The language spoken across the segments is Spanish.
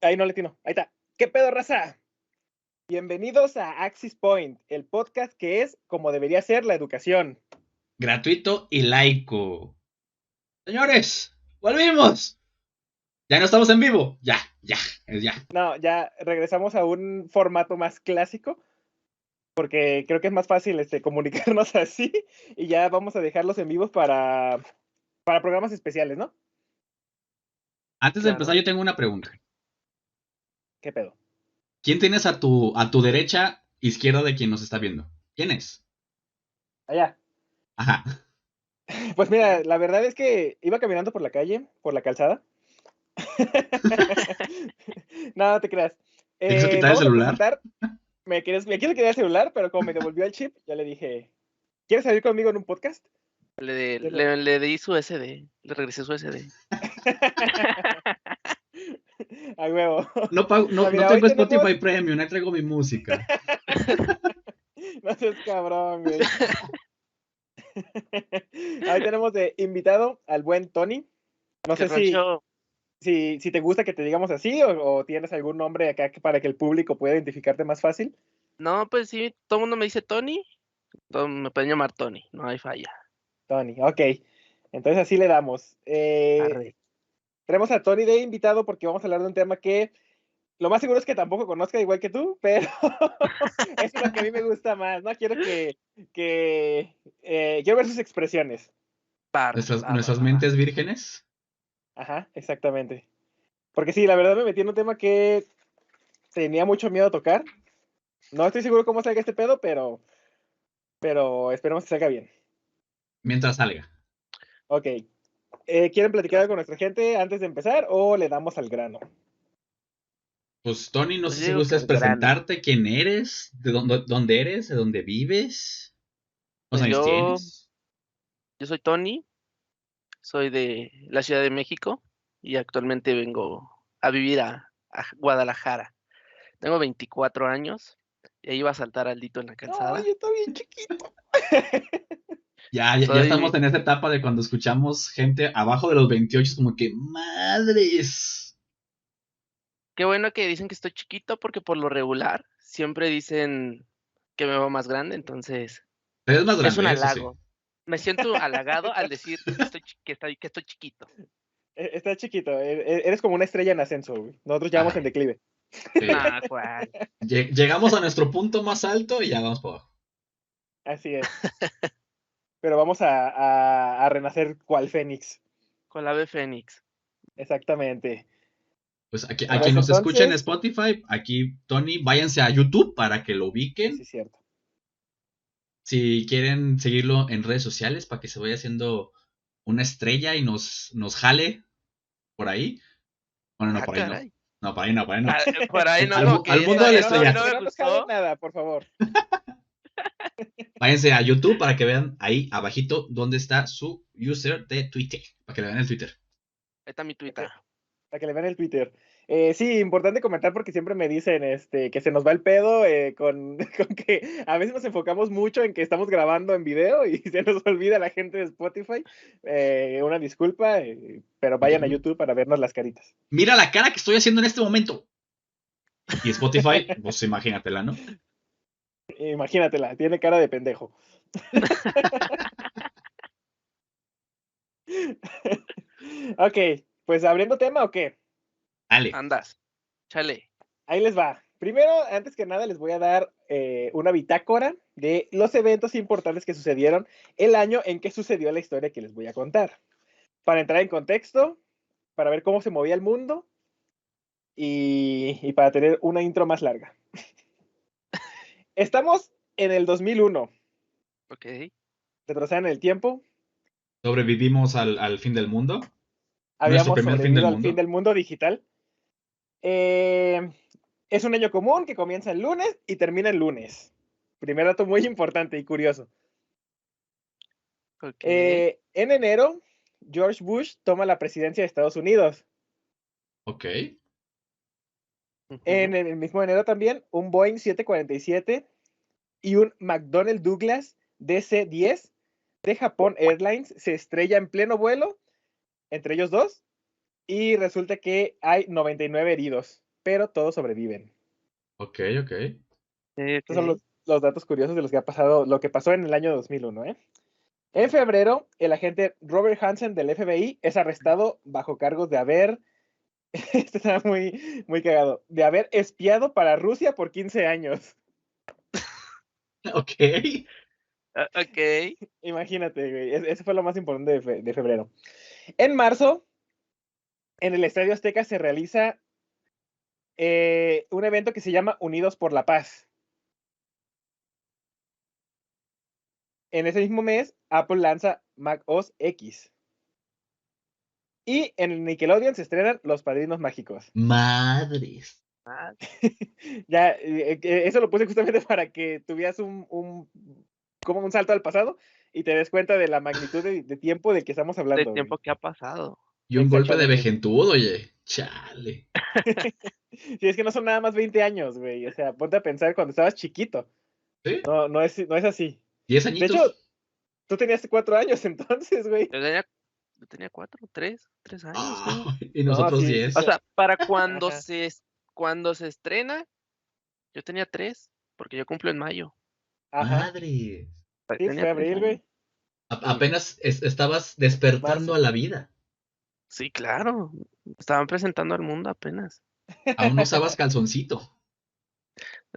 Ahí no le tino. Ahí está. ¿Qué pedo, raza? Bienvenidos a Axis Point, el podcast que es como debería ser la educación. Gratuito y laico. Señores, volvimos. Ya no estamos en vivo. Ya. No, ya regresamos a un formato más clásico, porque creo que es más fácil comunicarnos así, y ya vamos a dejarlos en vivos para programas especiales, ¿no? Antes de empezar, Claro. yo tengo una pregunta. ¿Qué pedo? ¿Quién tienes a tu derecha, izquierda de quien nos está viendo? ¿Quién es? Allá. Ajá. Pues mira, la verdad es que iba caminando por la calle, por la calzada. No, no te creas. ¿Te quiso quitar el Vamos a celular? presentar. Me quiso quedar el celular, pero como me devolvió el chip, ya le dije, ¿quieres salir conmigo en un podcast? Le di su SD, le regresé su SD. A huevo. No, pago, No, no mira, hoy tengo tenemos. Spotify Premium, ahí traigo mi música. No seas cabrón, güey. Hoy tenemos de invitado al buen Tony. No ¿Qué sé si, rollo? si te gusta que te digamos así o tienes algún nombre acá para que el público pueda identificarte más fácil. No, pues sí, todo el mundo me dice Tony, me pueden llamar Tony, no hay falla. Tony, ok. Entonces así le damos. Arre. Tenemos a Tony de invitado porque vamos a hablar de un tema que lo más seguro es que tampoco conozca igual que tú, pero eso es lo que a mí me gusta más, ¿no? Quiero ver sus expresiones. Nuestras mentes vírgenes. Ajá, exactamente. Porque sí, la verdad me metí en un tema que tenía mucho miedo a tocar. No estoy seguro cómo salga este pedo, pero esperemos que salga bien. Mientras salga. Ok. ¿Quieren platicar algo con nuestra gente antes de empezar o le damos al grano? Pues Tony, no Pues sé yo si digo que gustas al grano. presentarte, quién eres, dónde eres, de dónde vives, Pues cuántos años yo, tienes. yo soy Tony, soy de la Ciudad de México y actualmente vengo a vivir a Guadalajara. Tengo 24 años y ahí iba a saltar Aldito en la No, calzada. yo estoy bien chiquito. Ya estamos Soy, en esa etapa de cuando escuchamos gente abajo de los 28, es como que, madres. qué bueno que dicen que estoy chiquito porque por lo regular siempre dicen que me veo más grande, entonces Pero es más es un grande, eso sí. halago. Me siento halagado al decir que estoy chiquito. Estás chiquito. Eres como una estrella en ascenso, güey. Nosotros ya vamos en Ay, declive. sí. Nah, ¿cuál? Llegamos a nuestro punto más alto y ya vamos por abajo. Así es. Pero vamos a renacer cual Fénix. Con la ave Fénix. Exactamente. Pues aquí, a Ah, quien Pues nos escucha en entonces, Spotify, aquí Tony, váyanse a YouTube para que lo sí ubiquen. es cierto. Si quieren seguirlo en redes sociales para que se vaya haciendo una estrella y nos jale por ahí. Bueno, no, por ahí no. caray. No, por ahí no, por ahí no. Por ahí no, Al, como al que mundo esa, del Que eso no, a mí no estrellato. que me no nos jale gustó. nada, por favor. Váyanse a YouTube para que vean ahí abajito dónde está su user de Twitter. Para que le vean el Twitter. Ahí está mi Twitter. Para que le vean el Twitter. Sí, importante comentar porque siempre me dicen que se nos va el pedo con que a veces nos enfocamos mucho en que estamos grabando en video y se nos olvida la gente de Spotify. Una disculpa, pero Porque vayan a YouTube para vernos las caritas. mira la cara que estoy haciendo en este momento. Y Spotify, pues imagínatela, ¿no? Imagínatela, tiene cara de pendejo. Ok, pues abriendo tema o qué. Dale. Andas. Chale. Ahí les va. Primero, antes que nada, les voy a dar una bitácora de los eventos importantes que sucedieron el año en que sucedió la historia que les voy a contar. Para entrar en contexto, para ver cómo se movía el mundo y para tener una intro más larga. Estamos en el 2001. Ok. Retrocedan en el tiempo. Sobrevivimos al fin del mundo. Nuestro Habíamos primer fin del sobrevivido al fin mundo. del mundo digital. Eh, es un año común que comienza el lunes y termina el lunes. Primer dato muy importante y curioso. Ok. En enero, George Bush toma la presidencia de Estados Unidos. Ok. En Ujú. el mismo enero también, un Boeing 747 y un McDonnell Douglas DC-10 de Japan Airlines se estrella en pleno vuelo, entre ellos dos, y resulta que hay 99 heridos. pero todos sobreviven. Ok. Estos son los datos curiosos de los que ha pasado, lo que pasó en el año 2001, ¿eh? En febrero, el agente Robert Hansen del FBI es arrestado bajo cargos de haber, este está muy, muy cagado, de haber espiado para Rusia por 15 años. Ok. Ok. Imagínate, güey, ese fue lo más importante de febrero. En marzo, en el Estadio Azteca se realiza un evento que se llama Unidos por la Paz. En ese mismo mes, Apple lanza macOS X. Y en el Nickelodeon se estrenan Los Padrinos Mágicos. Madres. Ah, Ya, eso lo puse justamente para que tuvieras como un salto al pasado y te des cuenta de la magnitud de tiempo del que estamos de hablando. tiempo Güey. que ha pasado. Y un golpe de Exactamente. vejentud, oye. Chale. Sí, es que no son nada más 20 años, güey. O sea, ponte a pensar cuando estabas chiquito. ¿Sí? No es así. 10 De hecho, añitos. tú tenías 4 años entonces, güey. Yo tenía 3 años, creo. Y No, nosotros sí, 10. O sea, para Ajá. cuando se estrena, yo tenía 3, porque yo cumplo en mayo. Ajá. Madres. Sí, Tenía fue 3 abril, años. güey. Sí, Apenas estabas despertando marzo. a la vida. Sí, claro. Estaban presentando al mundo apenas. Aún no usabas calzoncito.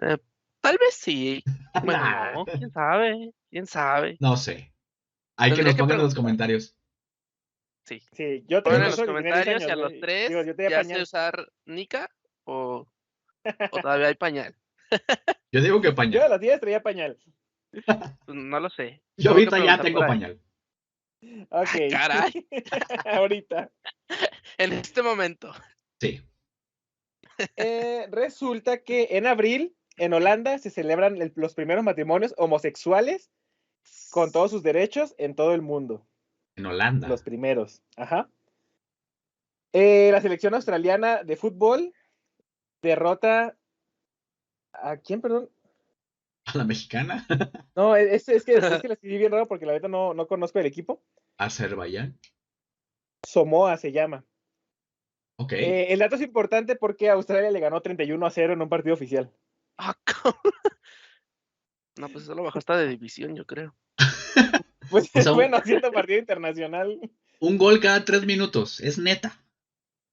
Eh, Tal vez sí. Bueno, Nah, no, quién sabe. Quién sabe. no sé. Hay que Tendría nos que pongan en los preguntar. comentarios. Sí. Sí, yo tenía Pongan en los calzón y tenía 10 comentarios si años, a los güey. Digo, 3 yo tenía ya sé pañal. usar Nika o todavía hay pañal. Yo digo que Yo pañal. a los 10 traía pañal. Pues no lo sé. Yo Tengo que ahorita ya preguntar por tengo ahí. pañal. Ok. Caray, Ahorita. en este momento. Sí. Resulta que en abril, en Holanda, se celebran los primeros matrimonios homosexuales con todos sus derechos en todo el mundo. En Holanda. Los primeros. Ajá. La selección australiana de fútbol derrota. ¿A quién, perdón? A la mexicana. No, es que la escribí bien raro porque la verdad no conozco el equipo. Azerbaiyán. Samoa se llama. Ok. El dato es importante porque Australia le ganó 31-0 en un partido oficial. Ah, ¿cómo? No, pues eso lo bajó hasta de división, yo creo. Pues O sea, bueno, siendo partido internacional, un gol cada 3 minutos. Es neta.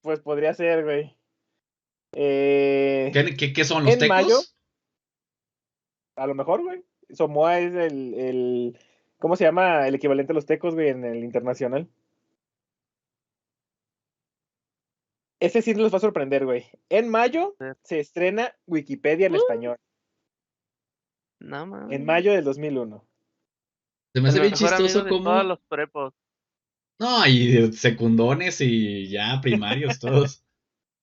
pues podría ser, güey. ¿Qué son los En mayo, tecos? a lo mejor, güey. Samoa es ¿cómo se llama? El equivalente a los tecos, güey, en el internacional. Ese sí nos va a sorprender, güey. En mayo se estrena Wikipedia en español. No, mames. En mayo del 2001. Se me El hace bien mejor amigo chistoso de todos cómo. los prepos. No, y secundones y ya primarios todos.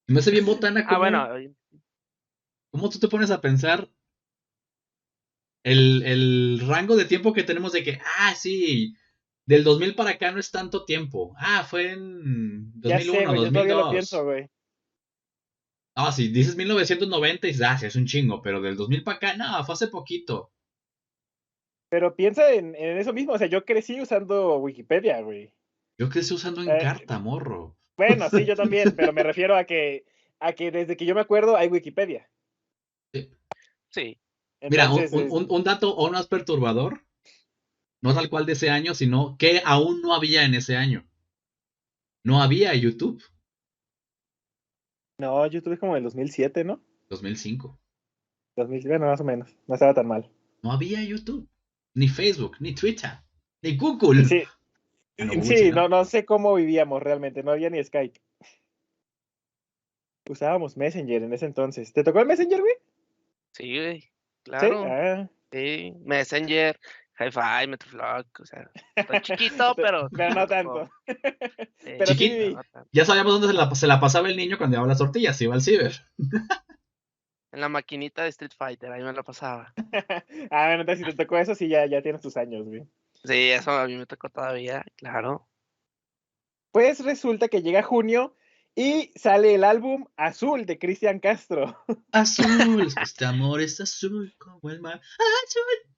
Se me hace bien botana Ah, bueno, cómo tú te pones a pensar el rango de tiempo que tenemos de que, sí, del 2000 para acá no es tanto tiempo. Fue en Ya sé, 2001, güey, yo todavía lo 2002. pienso, güey. Si dices 1990 y dices, sí, es un chingo, pero del 2000 para acá, no, fue hace poquito. Pero piensa en eso mismo, o sea, yo crecí usando Wikipedia, güey. Yo crecí usando Eh, Encarta, morro. bueno, sí, yo también, pero me refiero a que desde que yo me acuerdo hay Wikipedia. Sí. sí. Mira, Entonces, un dato aún más perturbador, no tal cual de ese año, sino que aún no había en ese año. No había YouTube. no, YouTube es como el 2007, ¿no? 2005. 2000, bueno, más o menos, no estaba tan mal. No había YouTube. Ni Facebook, ni Twitter, ni Google. Sí, No, Google sí, sí, ¿no? no sé cómo vivíamos realmente, no había ni Skype. Usábamos Messenger en ese entonces. ¿Te tocó el Messenger, güey? Sí, güey. Sí, Claro. Sí. Messenger, Hi-Fi, Metroflog. O sea, estoy chiquito, pero pero me no tocó. tanto. Pero sí Chiquito. Pero viví. no tanto. Ya sabíamos dónde se la pasaba el niño cuando llevaba las tortillas, iba al ciber. En la maquinita de Street Fighter, ahí me la pasaba. Bueno, entonces si te tocó eso, sí, ya tienes tus años, güey. Sí, eso a mí me tocó todavía, claro. Pues resulta que llega junio y sale el álbum Azul de Cristian Castro. Azul, este amor es azul como el mar. Azul.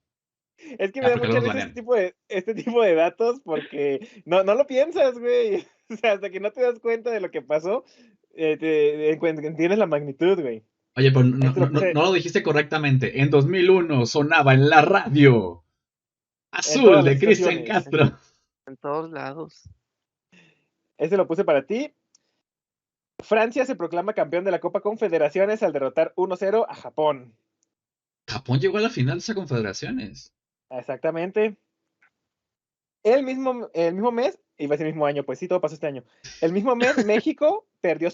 Es que me da Porque mucha luego nos risa banean. este tipo de datos porque no lo piensas, güey. O sea, hasta que no te das cuenta de lo que pasó, entiendes la magnitud, güey. Oye, pero no, Este lo no, no, puse no lo dijiste correctamente. En 2001 sonaba en la radio en Azul todas las de Cristian estaciones. Castro. En todos lados. Este lo puse para ti. Francia se proclama campeón de la Copa Confederaciones al derrotar 1-0 a Japón. Japón llegó a la final de esas confederaciones. Exactamente. El mismo mes, iba a ser el mismo año, pues sí, todo pasó este año. El mismo mes, México perdió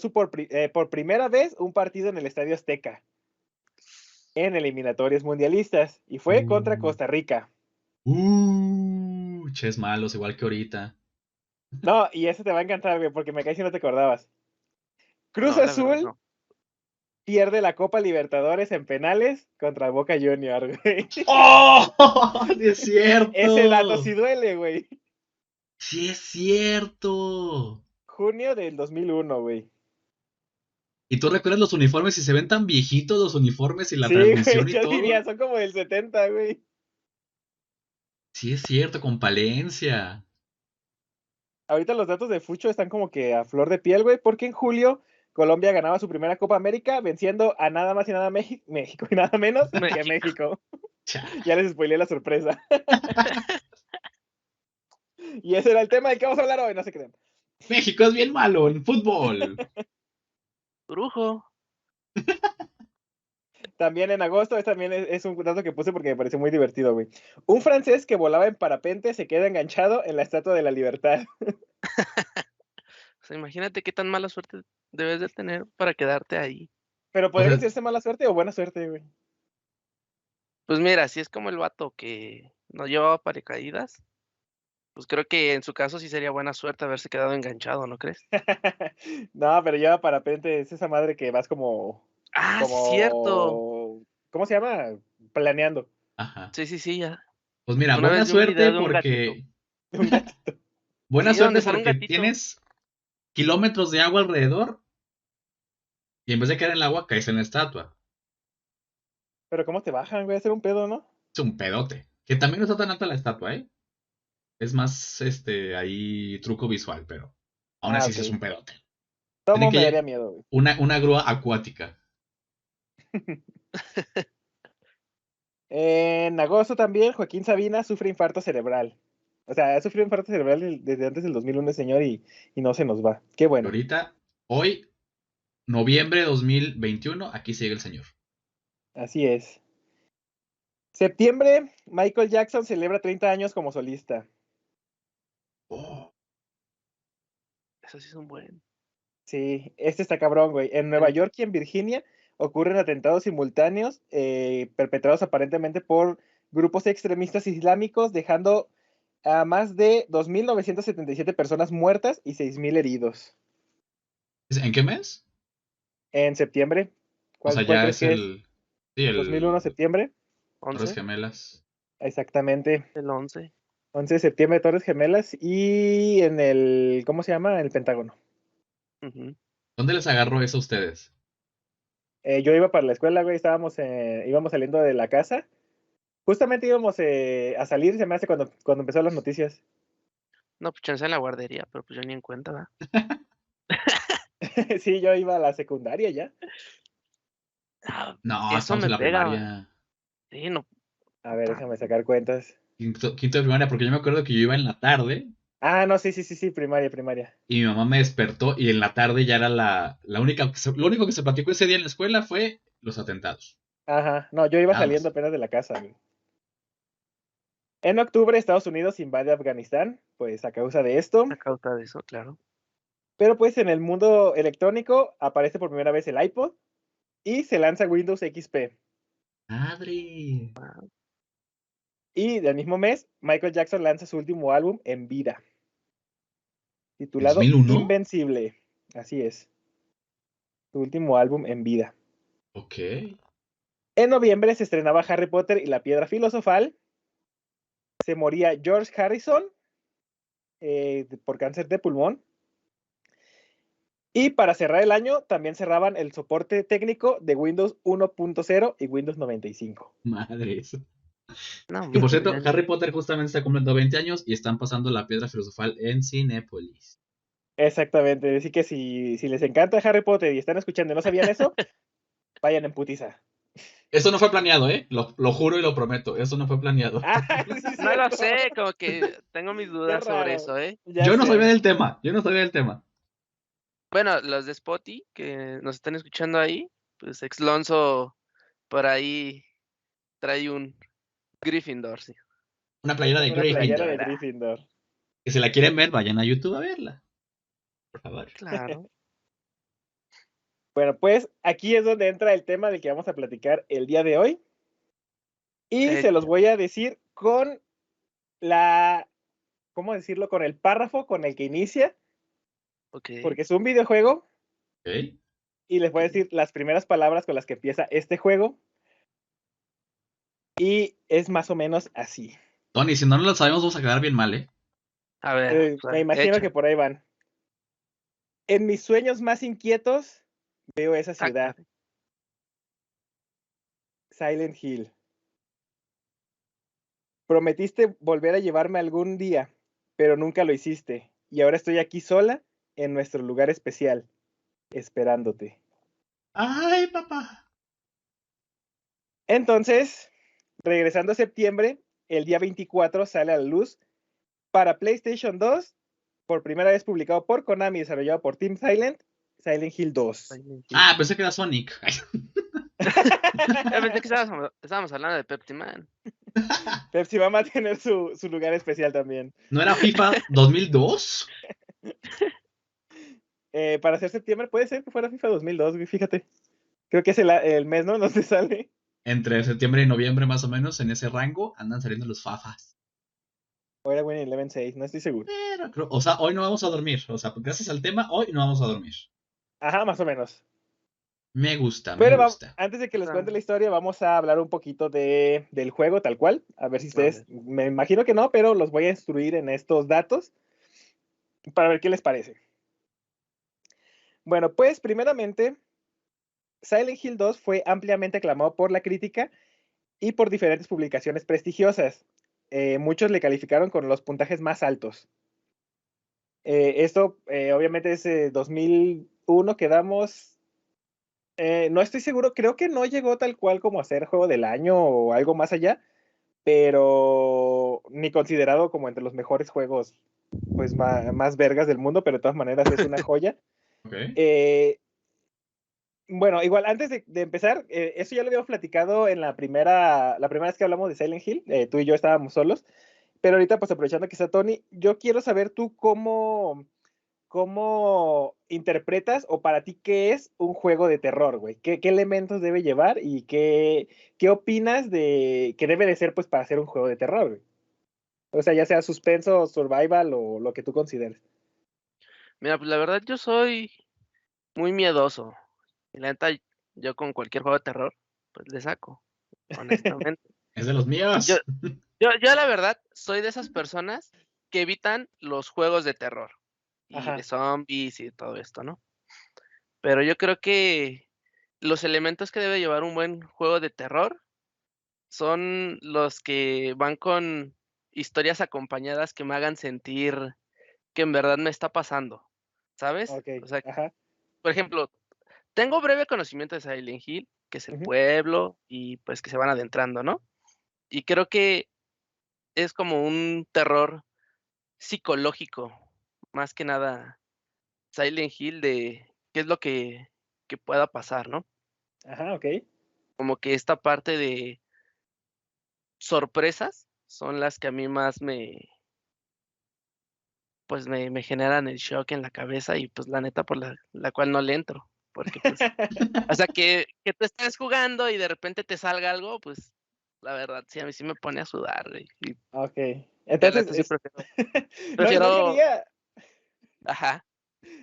por primera vez un partido en el Estadio Azteca en eliminatorias mundialistas y fue contra Costa Rica. Ches malos, igual que ahorita. No, y ese te va a encantar, güey, porque me caí si no te acordabas. Cruz No, la verdad Azul no. pierde la Copa Libertadores en penales contra Boca Junior, güey. ¡Oh! ¡Sí es Ese dato cierto! sí duele, güey. ¡Sí es cierto! Junio del 2001, güey. ¿Y tú recuerdas los uniformes y se ven tan viejitos los uniformes y la Sí, güey, transmisión y yo diría, todo? son como del 70, güey. Sí es cierto, con Palencia. Ahorita los datos de Fucho están como que a flor de piel, güey, porque en julio Colombia ganaba su primera Copa América venciendo a nada más y nada México y nada menos que México. México. Chale. Ya les spoileé la sorpresa. Y ese era el tema de qué vamos a hablar hoy, no se crean. México es bien malo en fútbol. Brujo. También en agosto, también es un dato que puse porque me pareció muy divertido, güey. Un francés que volaba en parapente se queda enganchado en la Estatua de la Libertad. O sea, imagínate qué tan mala suerte debes de tener para quedarte ahí. Pero O podría sea, decirse mala suerte o buena suerte, güey. Pues mira, si es como el vato que no llevaba paracaídas, pues creo que en su caso sí sería buena suerte haberse quedado enganchado, ¿no crees? No, pero lleva parapente, es esa madre que vas Ah, sí, cierto. ¿cómo se llama? Planeando. ajá. Sí, sí, sí, ya. Pues mira, Una buena vez vi un suerte video de un gatito. porque. Un gatito. Buena Sí, suerte donde sale un porque gatito. tienes kilómetros de agua alrededor y en vez de caer en el agua caes en la estatua. Pero ¿cómo te bajan, güey? A hacer un pedo, ¿no? Es un pedote. Que también no está tan alta la estatua, ¿eh? Es más, ahí truco visual, pero aún Ah, así sí es ok. un pedote. Tienen Tomo que me daría miedo, güey. una grúa acuática. En agosto también, Joaquín Sabina sufre infarto cerebral. O sea, ha sufrido infarto cerebral desde antes del 2001, señor, y no se nos va. Qué Y bueno. ahorita, hoy, noviembre de 2021, aquí sigue el señor. Así es. Septiembre, Michael Jackson celebra 30 años como solista. Oh, Eso sí es un buen. Sí, este está cabrón, güey. En Nueva York y en Virginia ocurren atentados simultáneos perpetrados aparentemente por grupos extremistas islámicos, dejando a más de 2.977 personas muertas y 6.000 heridos. ¿en qué mes? En septiembre, O sea, ¿cuál ya crees es que es? el. Sí, 2001, el septiembre. Torres 11, Gemelas. Exactamente. el 11. 11 de septiembre, Torres Gemelas y en el, ¿cómo se llama? El Pentágono. Ujú. ¿Dónde les agarró eso a ustedes? Yo iba para la escuela, güey, íbamos saliendo de la casa. Justamente íbamos a salir, se me hace cuando empezaron las noticias. No, pues chance en la guardería, pero pues yo ni en cuenta, ¿verdad? Sí, yo iba a la secundaria ya. Ah, No, eso estamos me en la pega. primaria. Sí, no. A ver, Puta. déjame sacar cuentas. Quinto de primaria, porque yo me acuerdo que yo iba en la tarde Ah, no, sí, primaria. y mi mamá me despertó y en la tarde ya era la única, lo único que se platicó ese día en la escuela fue los atentados. Ajá, no, yo iba Nada saliendo más. apenas de la casa, güey. En octubre, Estados Unidos invade Afganistán, pues a causa de esto. A causa de eso, claro. Pero pues en el mundo electrónico aparece por primera vez el iPod y se lanza Windows XP. Madre. Y del mismo mes, Michael Jackson lanza su último álbum en vida, ¿En titulado 2001? Invencible. Así es, su último álbum en vida. Ok. En noviembre se estrenaba Harry Potter y la Piedra Filosofal. Se moría George Harrison por cáncer de pulmón. Y para cerrar el año, también cerraban el soporte técnico de Windows 1.0 y Windows 95. Madre eso. No, Que por hombre, cierto, Harry Potter justamente está cumpliendo 20 años y están pasando la piedra filosofal en Cinépolis. Exactamente. Así que si les encanta Harry Potter y están escuchando y no sabían eso, vayan en putiza. Eso no fue planeado, ¿eh? Lo juro y lo prometo. Eso no fue planeado. Ah, sí, No lo cierto. sé, como que tengo mis Qué dudas sobre raro. eso, ¿eh? Ya Yo no sabía sé. del tema. Yo no sabía del tema. Bueno, los de Spotty que nos están escuchando ahí, pues Exlonso por ahí trae un Gryffindor, sí. Una playera de Una playera Gryffindor. de Gryffindor. Que si la quieren ver, vayan a YouTube a verla. Por favor. Claro. Bueno, pues aquí es donde entra el tema del que vamos a platicar el día de hoy. Y se los Hecho. voy a decir con la, ¿cómo decirlo? Con el párrafo con el que inicia, Ok. porque es un videojuego ¿Ok? y les voy a Ok. decir las primeras palabras con las que empieza este juego y es más o menos así. Tony, si no lo sabemos, vamos a quedar bien mal, ¿eh? A ver, Me imagino hecho. que por ahí van. En mis sueños más inquietos veo esa Ah, ciudad, caray. Silent Hill. Prometiste volver a llevarme algún día, pero nunca lo hiciste. Y ahora estoy aquí sola en nuestro lugar especial, esperándote. Ay, papá. Entonces, regresando a septiembre, el día 24 sale a la luz para PlayStation 2, por primera vez publicado por Konami y desarrollado por Team Silent, Silent Hill 2. Silent Hill. Ah, pensé que era Sonic. Yo pensé que estábamos hablando de Pepsi Man. Pepsi va a tener su lugar especial también. ¿No era FIFA 2002? Para hacer septiembre, puede ser que fuera FIFA 2002, fíjate. Creo que es el mes, ¿no? Donde sale. Entre septiembre y noviembre, más o menos, en ese rango, andan saliendo los FAFAs. O era Winning Eleven 6, no estoy seguro. Pero o sea, hoy no vamos a dormir. O sea, gracias al tema, hoy no vamos a dormir. Ajá, más o menos. Me gusta, me Pero gusta. antes de que les cuente Ah, la historia, vamos a hablar un poquito del juego tal cual. A ver si a ustedes, ver. me imagino que no, pero los voy a instruir en estos datos para ver qué les parece. Bueno, pues primeramente, Silent Hill 2 fue ampliamente aclamado por la crítica y por diferentes publicaciones prestigiosas. Muchos le calificaron con los puntajes más altos. Esto obviamente es 2001, quedamos. No estoy seguro, creo que no llegó tal cual como a ser juego del año o algo más allá, pero ni considerado como entre los mejores juegos pues más vergas del mundo, pero de todas maneras es una joya. Ok. Eh, bueno, igual antes de empezar, eso ya lo habíamos platicado en la primera vez que hablamos de Silent Hill, tú y yo estábamos solos, pero ahorita pues aprovechando que está Tony, yo quiero saber tú cómo interpretas o para ti qué es un juego de terror, güey. ¿Qué elementos debe llevar y qué opinas de que debe de ser pues para hacer un juego de terror, güey? O sea, ya sea suspenso, survival o lo que tú consideres. Mira, pues la verdad yo soy muy miedoso. Y la neta, yo con cualquier juego de terror, pues le saco, honestamente. Es de los Yo, míos. yo la verdad soy de esas personas que evitan los juegos de terror y de Ajá. zombies y todo esto, ¿no? Pero yo creo que los elementos que debe llevar un buen juego de terror son los que van con historias acompañadas que me hagan sentir que en verdad me está pasando, ¿sabes? Ok. O sea, Ajá. por ejemplo, tengo breve conocimiento de Silent Hill, que es el Ujú. pueblo y pues que se van adentrando, ¿no? Y creo que es como un terror psicológico, más que nada Silent Hill de qué es lo que pueda pasar, ¿no? Ajá, ok. Como que esta parte de sorpresas son las que a mí más pues me generan el shock en la cabeza y pues la neta por la cual no le entro, porque pues, o sea, que tú estés jugando y de repente te salga algo, pues la verdad sí, a mí sí me pone a sudar, güey, y Ok. la Entonces, neta sí prefiero no prefiero quería, ajá,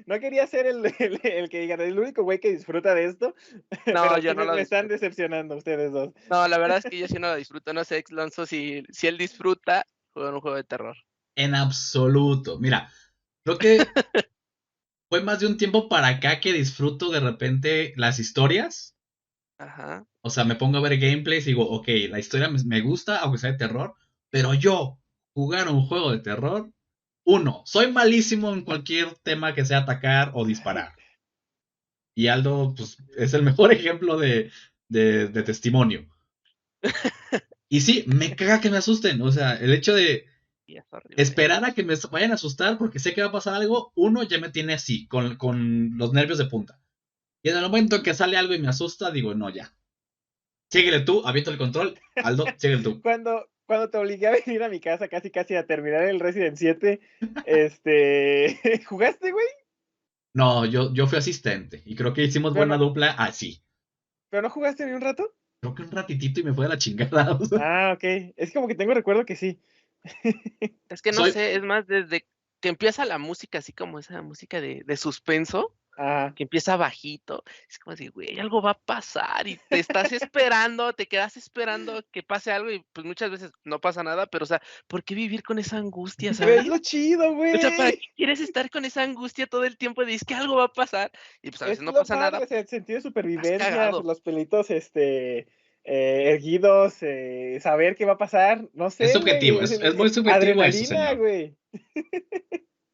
no quería ser el que diga, el único güey que disfruta de esto, no, pero yo sí no lo me están disfruto. decepcionando ustedes dos. No, la verdad es que yo sí no lo disfruto, no sé, Exlonso, si él disfruta jugar un juego de terror. En absoluto. Mira, creo que fue más de un tiempo para acá que disfruto de repente las historias. Ajá. O sea, me pongo a ver gameplays y digo, ok, la historia me gusta, aunque sea de terror, pero yo jugar un juego de terror, 1, soy malísimo en cualquier tema que sea atacar o disparar. Y Aldo, pues, es el mejor ejemplo de testimonio. Y sí, me caga que me asusten. O sea, el hecho de Y es horrible. esperar a que me vayan a asustar porque sé que va a pasar algo, 1 ya me tiene así, con los nervios de punta. Y en el momento que sale algo y me asusta, digo, no, ya. Síguele tú, aviento el control. Aldo, síguele tú. Cuando te obligué a venir a mi casa casi a terminar el Resident 7, ¿jugaste, güey? No, yo fui asistente. Y creo que hicimos Pero buena no, dupla así. pero no jugaste ni un rato. Creo que un ratitito y me fue de la chingada. O sea, Ah, ok. Es como que tengo recuerdo que sí. Es que no soy. sé, es más, desde que empieza la música, así como esa música de suspenso, Ajá. que empieza bajito, es como de, güey, algo va a pasar y te estás esperando, te quedas esperando que pase algo y pues muchas veces no pasa nada, pero o sea, ¿por qué vivir con esa angustia, Pero es sabes? lo chido, O sea, ¿para güey. qué quieres estar con esa angustia todo el tiempo de es que algo va a pasar? Y pues a veces Es no lo pasa padre, nada, o sea, el sentido de estás supervivencia, cagado. los pelitos, erguidos, saber qué va a pasar, no Es sé, güey, subjetivo, es muy subjetivo eso, adrenalina, señor. güey.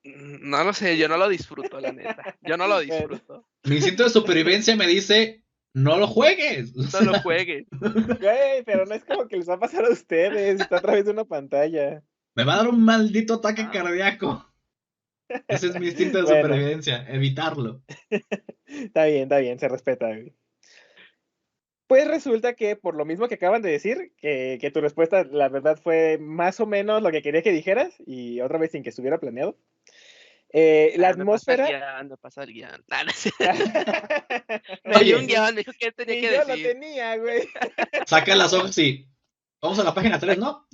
No lo sé, yo no lo disfruto, la neta. Yo no lo Bueno, disfruto. Mi instinto de supervivencia me dice, no lo juegues. O No lo sea, juegues. güey, pero no es como que les va a pasar a ustedes, está a través de una pantalla. me va a dar un maldito ataque Ah, cardíaco. Ese es mi instinto de Bueno, supervivencia, evitarlo. está bien, se respeta, güey. Pues resulta que por lo mismo que acaban de decir, que tu respuesta, la verdad, fue más o menos lo que quería que dijeras, y otra vez sin que estuviera planeado. La me pasa el atmósfera. guión, me pasa el guión. Ah, no sé. Me dio un Oye, guión, me dijo que tenía Ni que yo lo decir. tenía, güey. saca las hojas y vamos a la página 3, ¿no?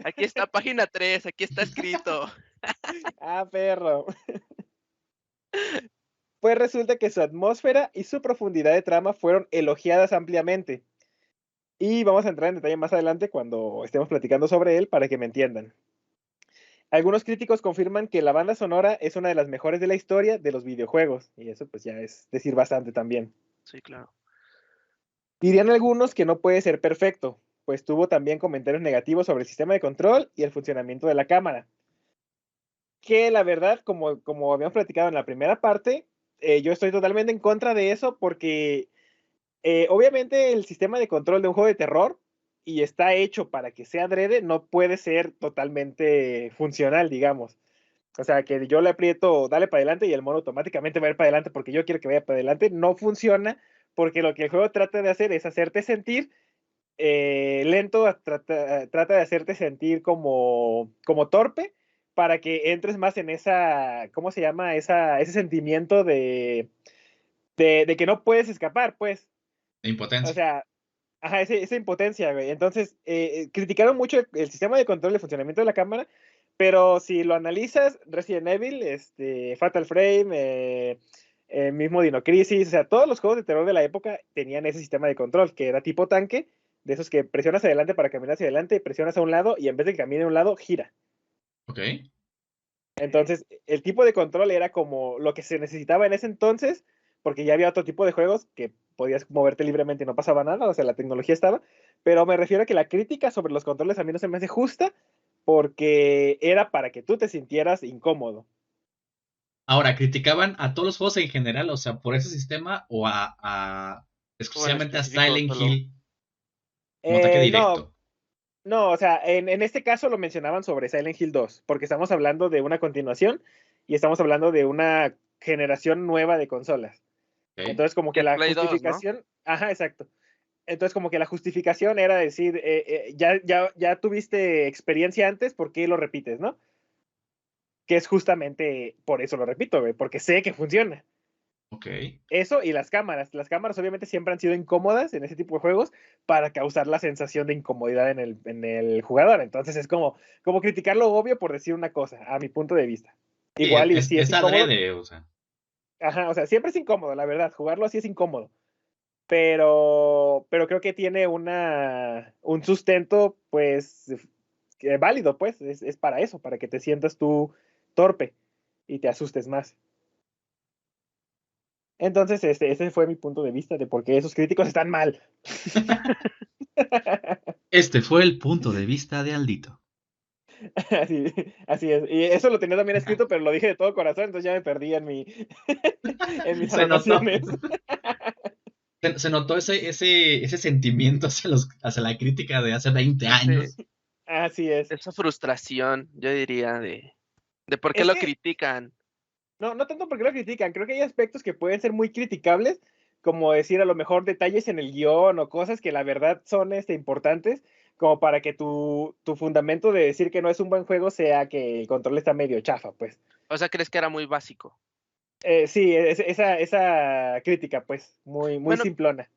Aquí está página 3, aquí está escrito. Ah, perro. Pues resulta que su atmósfera y su profundidad de trama fueron elogiadas ampliamente. Y vamos a entrar en detalle más adelante cuando estemos platicando sobre él para que me entiendan. Algunos críticos confirman que la banda sonora es una de las mejores de la historia de los videojuegos. Y eso pues ya es decir bastante también. Sí, claro. Dirían algunos que no puede ser perfecto, pues tuvo también comentarios negativos sobre el sistema de control y el funcionamiento de la cámara. Que la verdad, como habíamos platicado en la primera parte, yo estoy totalmente en contra de eso porque obviamente el sistema de control de un juego de terror y está hecho para que sea adrede, no puede ser totalmente funcional, digamos. O sea, que yo le aprieto, dale para adelante y el mono automáticamente va a ir para adelante porque yo quiero que vaya para adelante, no funciona porque lo que el juego trata de hacer es hacerte sentir lento, trata de hacerte sentir como torpe para que entres más en esa, ¿cómo se llama? Ese sentimiento de que no puedes escapar, pues. De O impotencia. sea, ajá, esa impotencia, güey. Entonces, criticaron mucho el sistema de control y funcionamiento de la cámara, pero si lo analizas, Resident Evil, Fatal Frame, mismo Dino Crisis, o sea, todos los juegos de terror de la época tenían ese sistema de control, que era tipo tanque, de esos que presionas adelante para caminar hacia adelante, presionas a un lado y en vez de que camine a un lado, gira. Ok. Entonces, el tipo de control era como lo que se necesitaba en ese entonces, porque ya había otro tipo de juegos que podías moverte libremente y no pasaba nada, o sea, la tecnología estaba, pero me refiero a que la crítica sobre los controles a mí no se me hace justa porque era para que tú te sintieras incómodo. Ahora, ¿criticaban a todos los juegos en general, o sea, por ese sistema o O en exclusivamente a específico, Silent solo. Hill como ataque No, directo? no, o sea, en este caso lo mencionaban sobre Silent Hill 2, porque estamos hablando de una continuación y estamos hablando de una generación nueva de consolas. Ok. Entonces, como Que que es la Play 2, ¿no? justificación, ajá, exacto. Entonces, como que la justificación era decir, ya tuviste experiencia antes, ¿por qué lo repites, no? Que es justamente por eso lo repito, güey, porque sé que funciona. Ok. Eso y las cámaras. Las cámaras obviamente siempre han sido incómodas en ese tipo de juegos para causar la sensación de incomodidad en el jugador. Entonces es como criticar lo obvio por decir una cosa, a mi punto de vista. Sí, Igual y si es es incómodo, adrede, o sea. ajá, o sea, siempre es incómodo, la verdad, jugarlo así es incómodo. Pero creo que tiene un sustento, pues, válido, pues, es para eso, para que te sientas tú torpe y te asustes más. Entonces, ese fue mi punto de vista de por qué esos críticos están mal. Este fue el punto de vista de Aldito. Así, así es. Y eso lo tenía también escrito, pero lo dije de todo corazón, entonces ya me perdí en en mis Se notó. anotaciones. Se notó ese sentimiento hacia la crítica de hace 20 años. Así es. Esa frustración, yo diría, de por qué Es lo que critican. no tanto porque lo critican, creo que hay aspectos que pueden ser muy criticables, como decir a lo mejor detalles en el guión o cosas que la verdad son importantes, como para que tu fundamento de decir que no es un buen juego sea que el control está medio chafa, pues. O sea, ¿crees que era muy básico? Sí, esa crítica, pues, muy Bueno, simplona.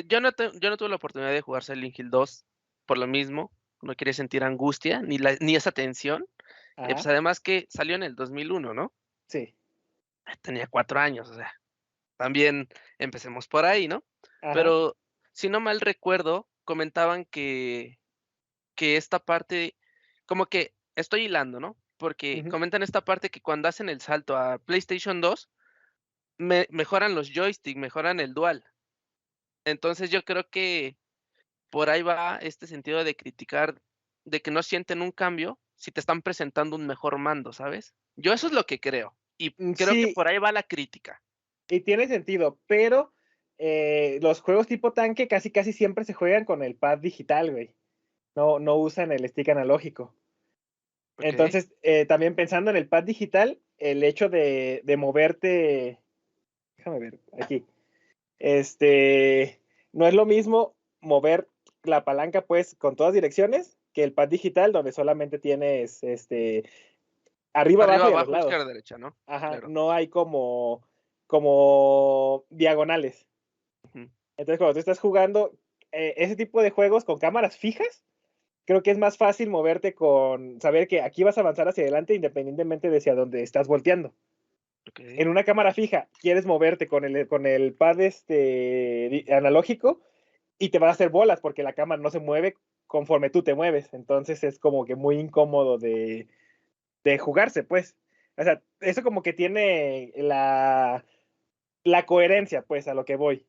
yo no tuve la oportunidad de jugar Silent Hill 2 por lo mismo. No quería sentir angustia ni esa tensión. Pues Ajá, además que salió en el 2001, ¿no? sí, Tenía 4 años, o sea, también empecemos por ahí, ¿no? ajá, Pero si no mal recuerdo, comentaban que esta parte, como que estoy hilando, ¿no? Porque ujú. comentan esta parte que cuando hacen el salto a PlayStation 2, mejoran los joysticks, mejoran el dual. Entonces yo creo que por ahí va este sentido de criticar, de que no sienten un cambio si te están presentando un mejor mando, ¿sabes? Yo eso es lo que creo. Y creo que Sí, por ahí va la crítica. y tiene sentido, pero los juegos tipo tanque casi siempre se juegan con el pad digital, güey. No usan el stick analógico. ¿Ok? Entonces, también pensando en el pad digital, el hecho de moverte, déjame ver, aquí, este, no es lo mismo mover la palanca, pues, con todas direcciones, que el pad digital, donde solamente tienes, arriba, Arriba, abajo y a los abajo, izquierda, lados. derecha, ¿no? Ajá, Claro. no hay como diagonales. Ujú. Entonces, cuando tú estás jugando ese tipo de juegos con cámaras fijas, creo que es más fácil moverte con saber que aquí vas a avanzar hacia adelante independientemente de hacia dónde estás volteando. Ok. En una cámara fija, quieres moverte con el pad analógico y te vas a hacer bolas porque la cámara no se mueve conforme tú te mueves. Entonces es como que muy incómodo de jugarse, pues. O sea, eso como que tiene la coherencia, pues, a lo que voy.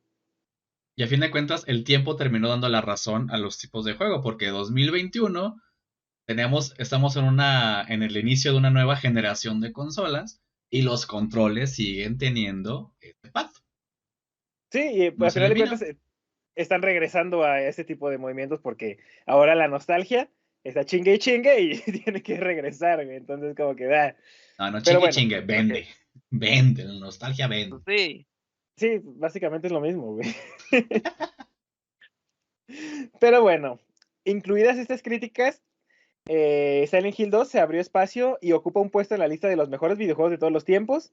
Y a fin de cuentas, el tiempo terminó dando la razón a los tipos de juego, porque 2021 estamos en el inicio de una nueva generación de consolas y los controles siguen teniendo este pad. Sí, y No al se final de cuentas elimina. están regresando a ese tipo de movimientos porque ahora la nostalgia está chingue y tiene que regresar, güey. Entonces como que da. No, no Pero chingue bueno, chingue, Ok. vende. Vende, la nostalgia vende. Pues sí. sí, básicamente es lo mismo, güey. Pero bueno, incluidas estas críticas, Silent Hill 2 se abrió espacio y ocupa un puesto en la lista de los mejores videojuegos de todos los tiempos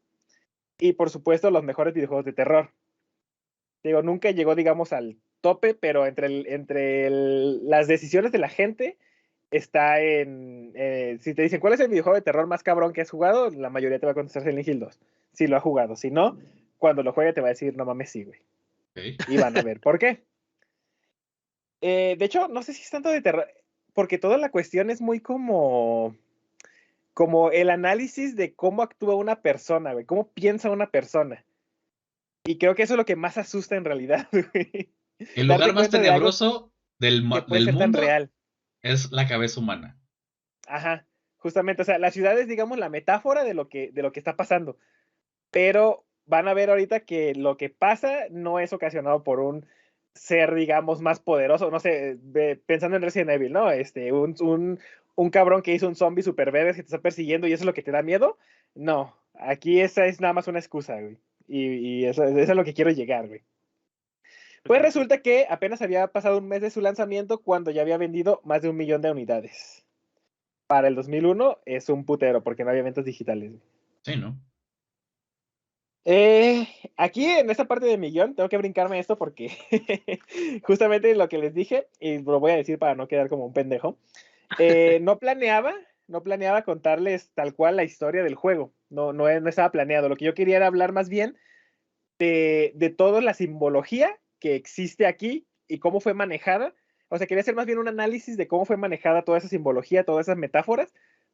y por supuesto los mejores videojuegos de terror. Digo, nunca llegó, digamos, al tope, pero las decisiones de la gente está si te dicen, ¿cuál es el videojuego de terror más cabrón que has jugado? La mayoría te va a contestar Silent Hill 2. Si lo ha jugado. Si no, cuando lo juegue te va a decir, no mames, sí, güey. ¿Ok? Y van a ver por qué. De hecho, no sé si es tanto de terror, porque toda la cuestión es muy como el análisis de cómo actúa una persona, güey, cómo piensa una persona. Y creo que eso es lo que más asusta en realidad, güey. El lugar Darte más cuenta de algo tenebroso que puede del ser tan mundo real. es la cabeza humana. Ajá, justamente, o sea, la ciudad es, digamos, la metáfora de lo que está pasando, pero van a ver ahorita que lo que pasa no es ocasionado por un ser, digamos, más poderoso, no sé, pensando en Resident Evil, ¿no? Un cabrón que hizo un zombie super verde que te está persiguiendo y eso es lo que te da miedo. No, aquí esa es nada más una excusa, güey. Y eso es a lo que quiero llegar, güey. Pues Ok. resulta que apenas había pasado un mes de su lanzamiento cuando ya había vendido más de 1 millón de unidades. Para el 2001 es un putero porque no había ventas digitales. Sí, ¿no? Eh, Aquí en esta parte de millón tengo que brincarme esto porque justamente lo que les dije, y lo voy a decir para no quedar como un pendejo, no planeaba contarles tal cual la historia del juego, no estaba planeado, lo que yo quería era hablar más bien de toda la simbología que existe aquí y cómo fue manejada, o sea, quería hacer más bien un análisis de cómo fue manejada toda esa simbología, todas esas metáforas,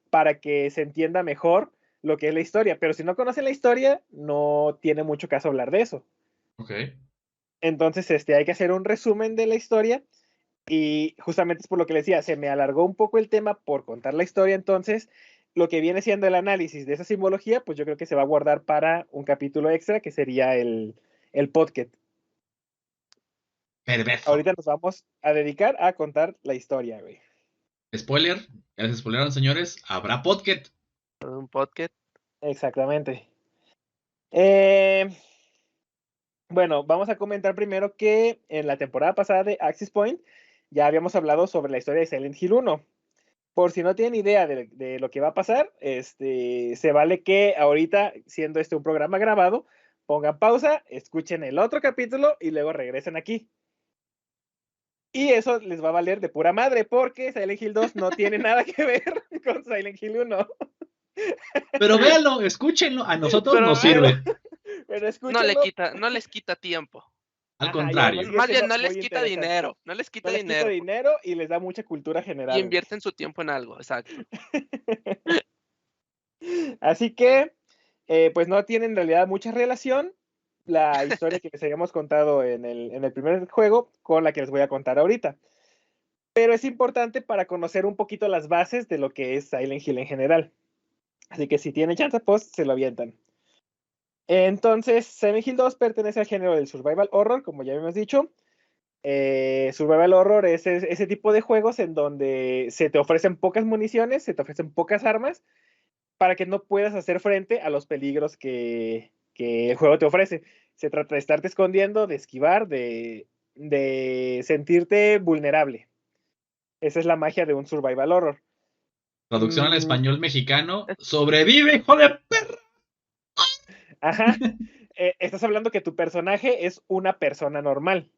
para que se entienda mejor lo que es la historia. Pero si no conocen la historia, no tiene mucho caso hablar de eso. Ok. Entonces, hay que hacer un resumen de la historia Y justamente es por lo que le decía, se me alargó un poco el tema por contar la historia, entonces lo que viene siendo el análisis de esa simbología, pues yo creo que se va a guardar para un capítulo extra, que sería el podcast. Perverso. Ahorita nos vamos a dedicar a contar la historia, güey. Spoiler, ya les spoilearon, señores, habrá podcast. Un podcast. Exactamente. Bueno, vamos a comentar primero que en la temporada pasada de Axis Point ya habíamos hablado sobre la historia de Silent Hill 1. Por si no tienen idea de lo que va a pasar, se vale que ahorita, siendo este un programa grabado, pongan pausa, escuchen el otro capítulo y luego regresen aquí. Y eso les va a valer de pura madre, porque Silent Hill 2 no tiene nada que ver con Silent Hill 1. Pero véanlo, escúchenlo, a nosotros Pero nos véanlo. sirve. Pero No escúchenlo. les quita tiempo. Al Ajá, y contrario. además sigue Más bien, siendo no les muy quita interesante. dinero. No les quita No les quita dinero. dinero y les da mucha cultura general. Y invierten su tiempo en algo, exacto. Así que, pues no tiene en realidad mucha relación la historia que les habíamos contado en el primer juego con la que les voy a contar ahorita. Pero es importante para conocer un poquito las bases de lo que es Silent Hill en general. Así que si tienen chance, pues se lo avientan. Entonces, Silent Hill 2 pertenece al género del survival horror, como ya habíamos dicho. Survival horror es ese tipo de juegos en donde se te ofrecen pocas municiones, se te ofrecen pocas armas, para que no puedas hacer frente a los peligros que el juego te ofrece. Se trata de estarte escondiendo, de esquivar, de sentirte vulnerable. Esa es la magia de un survival horror. Traducción al español mexicano. ¡Sobrevive, hijo de perra! Ajá. Estás hablando que tu personaje es una persona normal.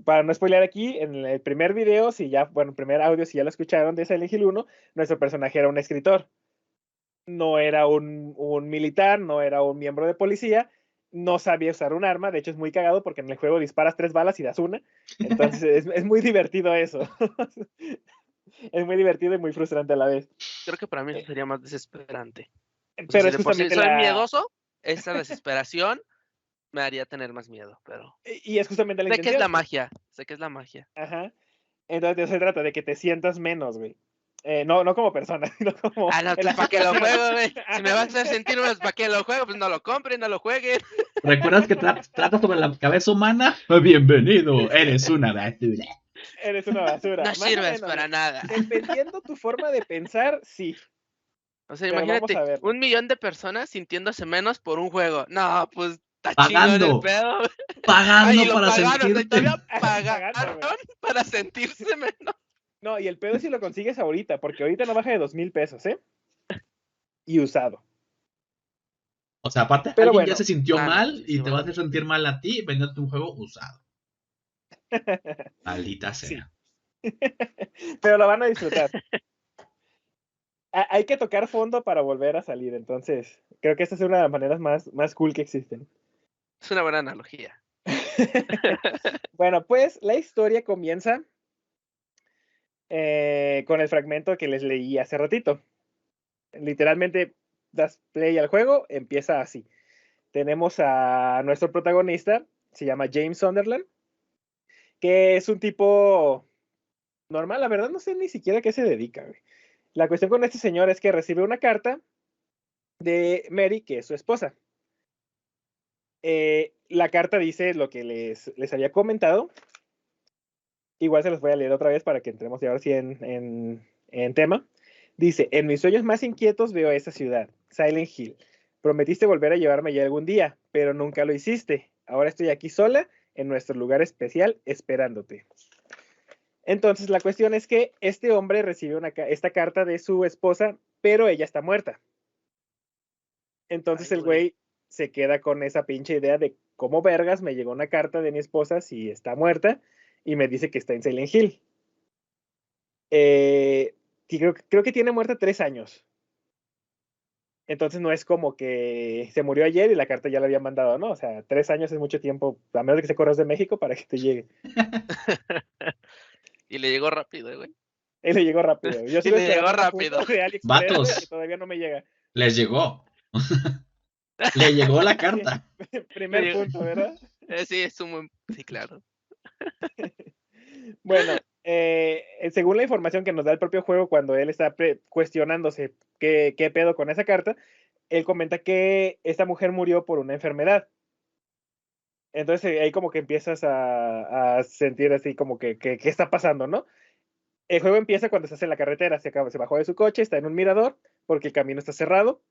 Para no spoilear aquí, en el primer video, el primer audio, si ya lo escucharon de Silent Hill 1, nuestro personaje era un escritor. No era un militar, no era un miembro de policía, no sabía usar un arma. De hecho, es muy cagado porque en el juego disparas 3 balas y das una. Entonces, es muy divertido eso. Es muy divertido y muy frustrante a la vez. Creo que para mí eso sería más desesperante. O sea, Pero si es de por sí justamente soy miedoso, esa desesperación me haría tener más miedo, pero Y es justamente la sé que es intención. la magia, sé que es la magia. Ajá. Entonces, de eso se trata, de que te sientas menos, güey. No como persona, sino como No, en la ¿para qué lo situación. juego, güey? Si me vas a hacer sentir menos, ¿para qué lo juego? Pues no lo compren, no lo jueguen. ¿Recuerdas que trata sobre la cabeza humana? Bienvenido, eres una basura. Eres una basura. No Más o sirves menos, para güey. nada. Dependiendo tu forma de pensar, sí. O sea, Pero vamos imagínate, a verlo. 1 millón de personas sintiéndose menos por un juego. No, pues está Pagando. chingón el pedo. Pagando Y lo para pagaron, y sentirte. todavía Pagando, pagaron güey. para sentirse menos. No, y el pedo es si lo consigues ahorita, porque ahorita no baja de 2,000 pesos, ¿eh? Y usado. O sea, aparte, Pero alguien bueno. ya se sintió No, mal pues y sí, te va a bueno. hacer sentir mal a ti vendiéndote un juego usado. Maldita Sí. sea. Pero lo van a disfrutar. Hay que tocar fondo para volver a salir, entonces creo que esta es una de las maneras más cool que existen. Es una buena analogía. Bueno, pues la historia comienza con el fragmento que les leí hace ratito. Literalmente das play al juego, empieza así. Tenemos a nuestro protagonista, se llama James Sunderland, que es un tipo normal, la verdad no sé ni siquiera a qué se dedica, güey. La cuestión con este señor es que recibe una carta de Mary, que es su esposa. La carta dice lo que les había comentado. Igual se los voy a leer otra vez para que entremos ya ahora sí en tema. Dice, en mis sueños más inquietos veo esta ciudad, Silent Hill. Prometiste volver a llevarme allá algún día, pero nunca lo hiciste. Ahora estoy aquí sola, en nuestro lugar especial, esperándote. Entonces la cuestión es que este hombre recibe esta carta de su esposa, pero ella está muerta. Entonces el güey se queda con esa pinche idea de cómo vergas me llegó una carta de mi esposa si está muerta y me dice que está en Silent Hill. Creo que tiene muerta 3 años. Entonces no es como que se murió ayer y la carta ya la había mandado, ¿no? O sea, 3 años es mucho tiempo, a menos que se corras de México para que te llegue. Y le llegó rápido, güey. Y le llegó rápido. Yo Y sigo le llegó esperando una rápido. foto de AliExpress, Vatos. que todavía no me llega. Les llegó. Le llegó la carta. Primer punto, ¿verdad? Sí, es un buen... Sí, claro. Bueno, según la información que nos da el propio juego cuando él está cuestionándose qué pedo con esa carta, él comenta que esta mujer murió por una enfermedad. Entonces ahí como que empiezas a sentir así como que qué está pasando, ¿no? El juego empieza cuando estás en la carretera, se bajó de su coche, está en un mirador porque el camino está cerrado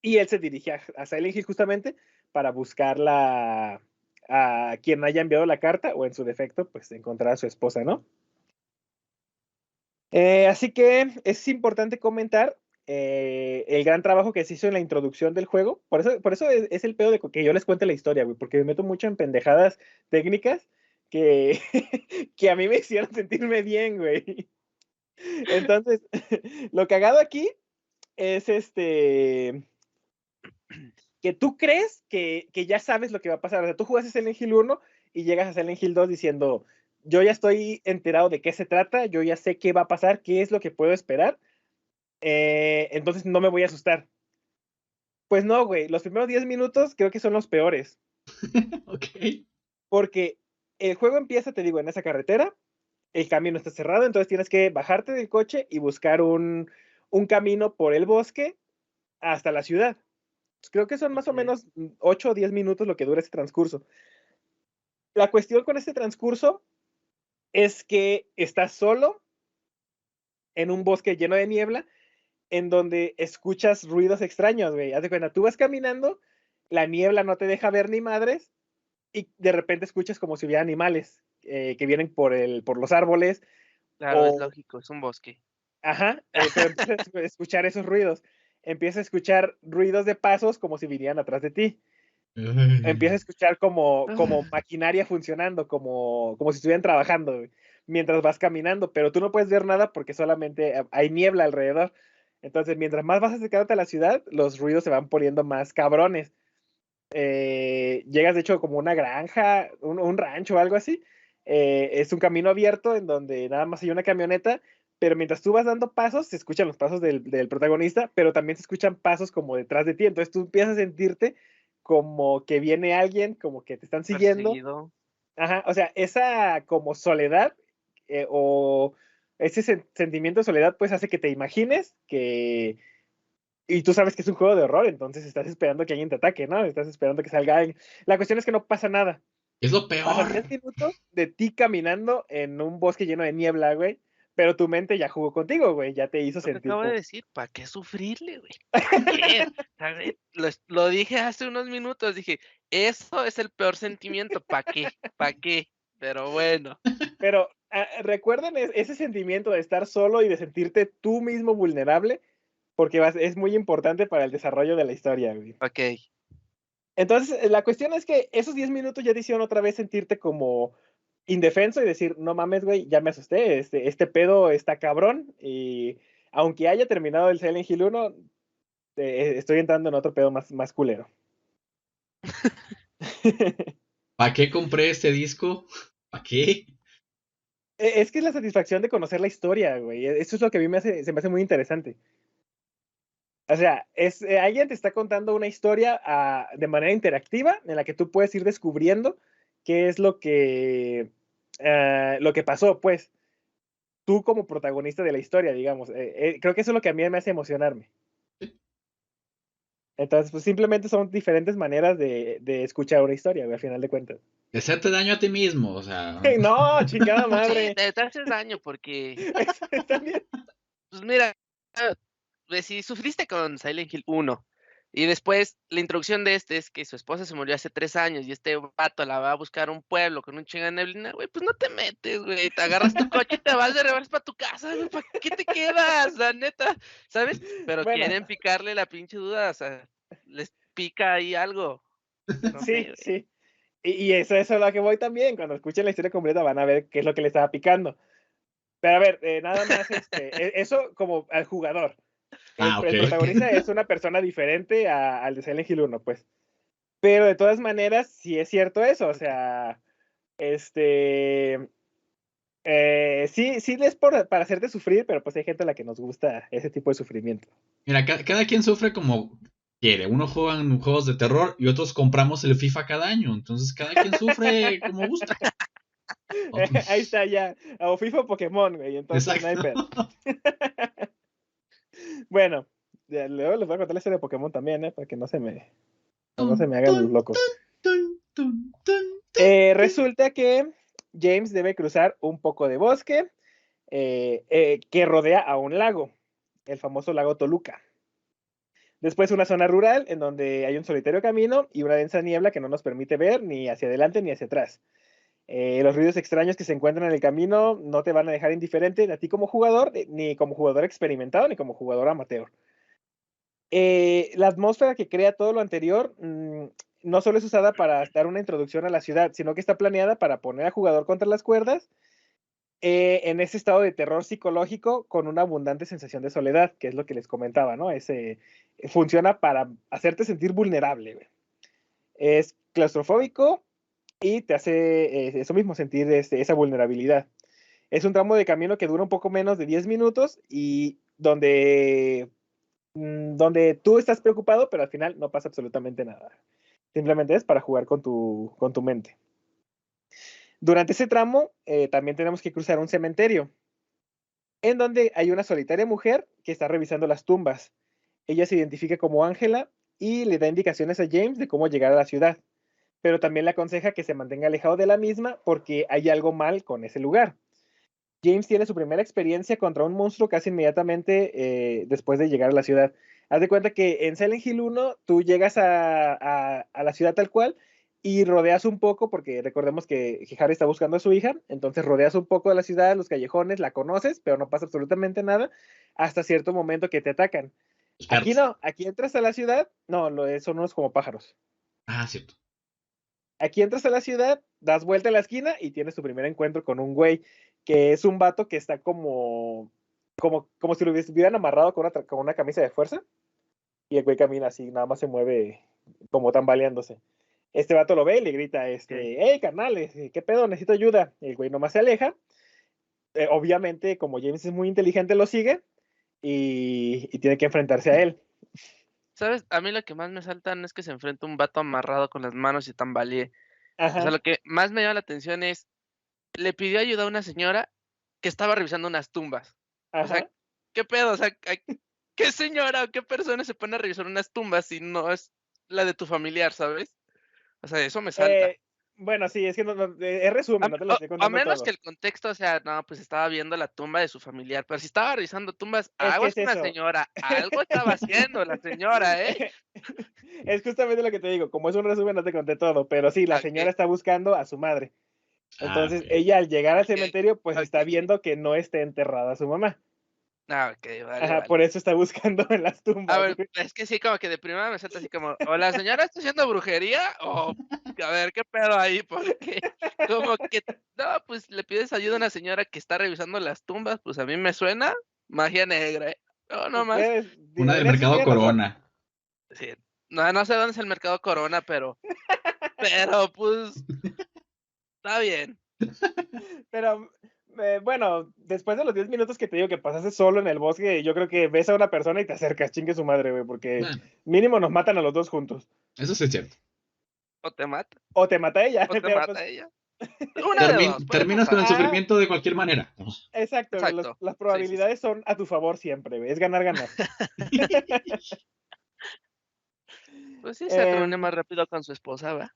y él se dirige a Silent Hill justamente para buscar a quien haya enviado la carta o en su defecto, pues encontrar a su esposa, ¿no? Así que es importante comentar el gran trabajo que se hizo en la introducción del juego. Por eso es el pedo de que yo les cuente la historia, güey, porque me meto mucho en pendejadas técnicas que, que a mí me hicieron sentirme bien, güey. Entonces, lo cagado aquí es que tú crees que ya sabes lo que va a pasar. O sea, tú jugaste Silent Hill 1 y llegas a Silent Hill 2 diciendo, yo ya estoy enterado de qué se trata, yo ya sé qué va a pasar, qué es lo que puedo esperar, entonces no me voy a asustar. Pues no, güey, los primeros 10 minutos creo que son los peores. Ok. Porque el juego empieza, te digo, en esa carretera, el camino está cerrado, entonces tienes que bajarte del coche y buscar un camino por el bosque hasta la ciudad. Creo que son más o menos 8 o 10 minutos lo que dura ese transcurso. La cuestión con este transcurso es que estás solo en un bosque lleno de niebla en donde escuchas ruidos extraños, güey. Haz de cuenta, tú vas caminando, la niebla no te deja ver ni madres y de repente escuchas como si hubiera animales que vienen por los árboles. Claro, es O, lógico, es un bosque. ajá, pero empiezas a escuchar esos ruidos. Empiezas a escuchar ruidos de pasos como si vinieran atrás de ti. Empiezas a escuchar como maquinaria funcionando, como si estuvieran trabajando, güey, mientras vas caminando, pero tú no puedes ver nada porque solamente hay niebla alrededor. Entonces, mientras más vas acercándote a la ciudad, los ruidos se van poniendo más cabrones. Llegas, de hecho, como una granja, un rancho o algo así. Es un camino abierto en donde nada más hay una camioneta, pero mientras tú vas dando pasos, se escuchan los pasos del protagonista, pero también se escuchan pasos como detrás de ti. Entonces tú empiezas a sentirte como que viene alguien, como que te están siguiendo. Perseguido. Ajá, o sea, esa como soledad o ese sentimiento de soledad, pues hace que te imagines que y tú sabes que es un juego de horror, entonces estás esperando que alguien te ataque, ¿no? Estás esperando que salga alguien. La cuestión es que no pasa nada. Es lo Pasan peor. 10 minutos de ti caminando en un bosque lleno de niebla, güey, pero tu mente ya jugó contigo, güey, ya te hizo Lo que sentir acabo de como... decir, ¿para qué sufrirle, güey? ¿Para qué? ¿Sabes? Lo dije hace unos minutos, dije, eso es el peor sentimiento, ¿para qué? ¿Para qué? Pero bueno, Pero recuerden ese sentimiento de estar solo y de sentirte tú mismo vulnerable, porque es muy importante para el desarrollo de la historia, güey. okey. Entonces, la cuestión es que esos 10 minutos ya te hicieron otra vez sentirte como indefenso y decir, no mames, güey, ya me asusté, este pedo está cabrón y aunque haya terminado el Silent Hill 1, estoy entrando en otro pedo más culero. ¿Para qué compré este disco? ¿Para qué? Es que es la satisfacción de conocer la historia, güey. Eso es lo que a mí se me hace muy interesante. O sea, alguien te está contando una historia de manera interactiva en la que tú puedes ir descubriendo qué es lo que pasó, pues, tú como protagonista de la historia, digamos. Creo que eso es lo que a mí me hace emocionarme. Entonces, pues simplemente son diferentes maneras de escuchar una historia, güey, al final de cuentas. De hacerte daño a ti mismo, o sea. No, chingada Sí, madre. te haces daño porque, Está bien. pues mira, pues si sufriste con Silent Hill 1 y después la introducción de este es que su esposa se murió hace 3 años y este vato la va a buscar a un pueblo con un chingo de neblina, güey, pues no te metes, güey, te agarras tu coche y te vas de reversa para tu casa, güey, ¿para qué te quedas? La neta, ¿sabes? Pero Bueno, quieren picarle la pinche duda, o sea, les pica ahí algo, no sé, sí, güey. sí. Y eso es a lo que voy también. Cuando escuchen la historia completa van a ver qué es lo que le estaba picando. Pero a ver, nada más, eso como al jugador. El, Ah, ok. el protagonista es una persona diferente al de Silent Hill 1, pues. Pero de todas maneras, sí es cierto eso. O sea, sí es para hacerte sufrir, pero pues hay gente a la que nos gusta ese tipo de sufrimiento. Mira, cada quien sufre como quiere. Unos juegan juegos de terror y otros compramos el FIFA cada año. Entonces cada quien sufre como gusta. Ahí está ya. O FIFA o Pokémon, güey. Entonces no hay pedo. Exacto. Bueno, luego les voy a contar la historia de Pokémon también, para que no se me Tun, hagan los tun, locos. tun, tun, tun, Resulta que James debe cruzar un poco de bosque que rodea a un lago, el famoso lago Toluca. Después una zona rural en donde hay un solitario camino y una densa niebla que no nos permite ver ni hacia adelante ni hacia atrás. Los ruidos extraños que se encuentran en el camino no te van a dejar indiferente a ti como jugador, ni como jugador experimentado, ni como jugador amateur. La atmósfera que crea todo lo anterior no solo es usada para dar una introducción a la ciudad, sino que está planeada para poner al jugador contra las cuerdas en ese estado de terror psicológico con una abundante sensación de soledad, que es lo que les comentaba, ¿no? Funciona para hacerte sentir vulnerable, güey. Es claustrofóbico y te hace eso mismo, sentir esa vulnerabilidad. Es un tramo de camino que dura un poco menos de 10 minutos y donde tú estás preocupado, pero al final no pasa absolutamente nada. Simplemente es para jugar con tu mente. Durante ese tramo también tenemos que cruzar un cementerio, en donde hay una solitaria mujer que está revisando las tumbas. Ella se identifica como Ángela y le da indicaciones a James de cómo llegar a la ciudad, pero también le aconseja que se mantenga alejado de la misma porque hay algo mal con ese lugar. James tiene su primera experiencia contra un monstruo casi inmediatamente después de llegar a la ciudad. Haz de cuenta que en Silent Hill 1 tú llegas a la ciudad tal cual y rodeas un poco, porque recordemos que Harry está buscando a su hija, entonces rodeas un poco de la ciudad, los callejones, la conoces, pero no pasa absolutamente nada hasta cierto momento que te atacan. Los Aquí perros. no, aquí entras a la ciudad, no, son unos como pájaros. Ah, cierto. Aquí entras a la ciudad, das vuelta a la esquina y tienes tu primer encuentro con un güey que es un vato que está como si lo hubieran amarrado con una camisa de fuerza y el güey camina así, nada más se mueve como tambaleándose. Este vato lo ve y le grita, hey, carnal, ¿qué pedo? Necesito ayuda. El güey nomás se aleja. Obviamente, como James es muy inteligente, lo sigue y tiene que enfrentarse a él. ¿Sabes? A mí lo que más me saltan es que se enfrenta un vato amarrado con las manos y tambalee. O sea, Ajá, lo que más me llama la atención es, le pidió ayuda a una señora que estaba revisando unas tumbas. O sea, ajá. ¿qué pedo? O sea, ¿qué señora o qué persona se pone a revisar unas tumbas si no es la de tu familiar, ¿sabes? O sea, eso me salta. Eh, bueno, sí, es que es resumen, no te lo estoy A contando menos que todo. el contexto sea, no, pues estaba viendo la tumba de su familiar, pero si estaba revisando tumbas, Es que aguas es con la eso. señora, algo estaba haciendo la señora, ¿eh? Es justamente lo que te digo, como es un resumen no te conté todo, pero sí, la señora Okey, está buscando a su madre. Ah, Entonces, ok. ella al llegar al okey, cementerio, pues está okey. viendo que no esté enterrada su mamá. Ah, okey, vale, Ajá, por vale. eso está buscando en las A tumbas, ver, güey. es que sí, como que de primera me salta así como, o la señora está haciendo brujería, o a ver, ¿qué pedo ahí? Porque como que, no, pues le pides ayuda a una señora que está revisando las tumbas, pues a mí me suena magia negra, ¿eh? No, no más. Una del En eso sí mercado tienes razón. Corona. Sí, no sé dónde es el mercado Corona, pero pues está bien. Pero bueno, después de los 10 minutos que te digo que pasaste solo en el bosque, yo creo que ves a una persona y te acercas, chingue su madre, güey, porque Bueno, mínimo nos matan a los dos juntos. eso sí es cierto. O te mata, O te mata ella, o te pero mata pues ella. Una de dos, puede Terminas con el pasar. sufrimiento de cualquier manera. exacto, güey, Exacto. las Sí, sí, sí. probabilidades son a tu favor siempre, güey, es ganar, ganar. Pues sí, se reúne Em, más rápido con su esposa, ¿va?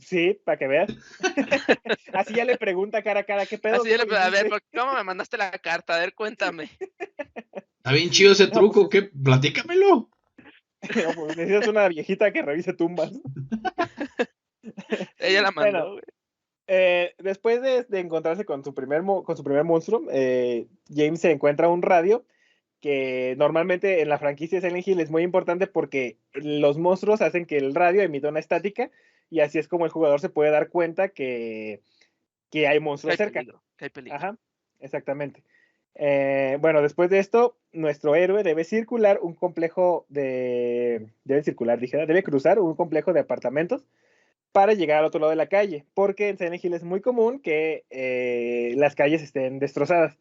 sí, para que veas. Así ya le pregunta cara a cara, ¿qué pedo? Así de ¿Cómo la le a ver, hiciste? ¿cómo me mandaste la carta? A ver, cuéntame. Está bien chido ese No, pues, truco, ¿qué? Platícamelo. no, pues necesitas una viejita que revise tumbas. Ella la Bueno, mandó, güey. después de encontrarse con con su primer monstruo, James se encuentra un radio que normalmente en la franquicia de Silent Hill es muy importante porque los monstruos hacen que el radio emita una estática y así es como el jugador se puede dar cuenta que hay Que monstruos hay cerca. peligro, que hay peligro. Ajá, exactamente. Bueno, después de esto, nuestro héroe debe circular un complejo Debe circular, dije, debe cruzar un complejo de apartamentos para llegar al otro lado de la calle, porque en Silent Hill es muy común que las calles estén destrozadas.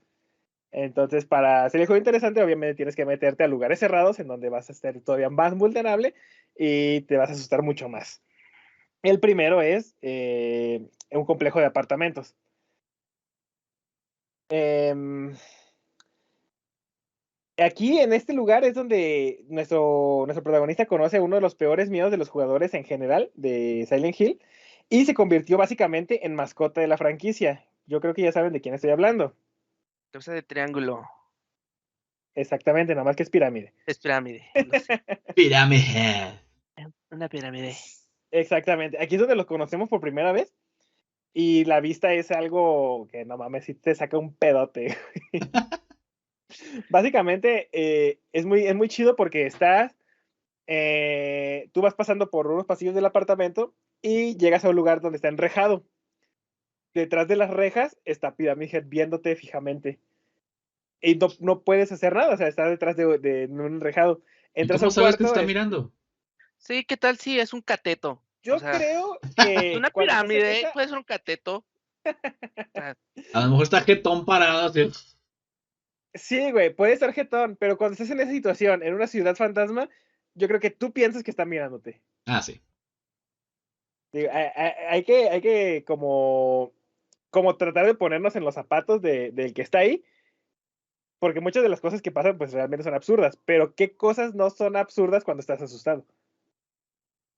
Entonces, para hacer el juego interesante, obviamente tienes que meterte a lugares cerrados en donde vas a estar todavía más vulnerable y te vas a asustar mucho más. El primero es un complejo de apartamentos. Aquí en este lugar es donde nuestro protagonista conoce a uno de los peores miedos de los jugadores en general de Silent Hill y se convirtió básicamente en mascota de la franquicia. Yo creo que ya saben de quién estoy hablando. Cabeza de triángulo. Exactamente, nada más que es pirámide. Es pirámide. Lo sé. Pirámide. Una pirámide. Exactamente. Aquí es donde los conocemos por primera vez y la vista es algo que no mames, si te saca un pedote. Básicamente es muy chido porque estás, tú vas pasando por unos pasillos del apartamento y llegas a un lugar donde está enrejado. Detrás de las rejas está Pyramid Head viéndote fijamente. Y no puedes hacer nada, o sea, está detrás de un enrejado. ¿Y Entras a cómo un sabes que te cuarto. está mirando? Sí, ¿qué tal si es un cateto? Yo O sea, creo que una cuando se pirámide acerca, puede ser un cateto. O sea, A lo mejor está jetón parado así. sí, güey, puede estar jetón, pero cuando estás en esa situación, en una ciudad fantasma, yo creo que tú piensas que está mirándote. Ah, sí. Digo, hay que como tratar de ponernos en los zapatos del que está ahí, porque muchas de las cosas que pasan pues realmente son absurdas, pero qué cosas no son absurdas cuando estás asustado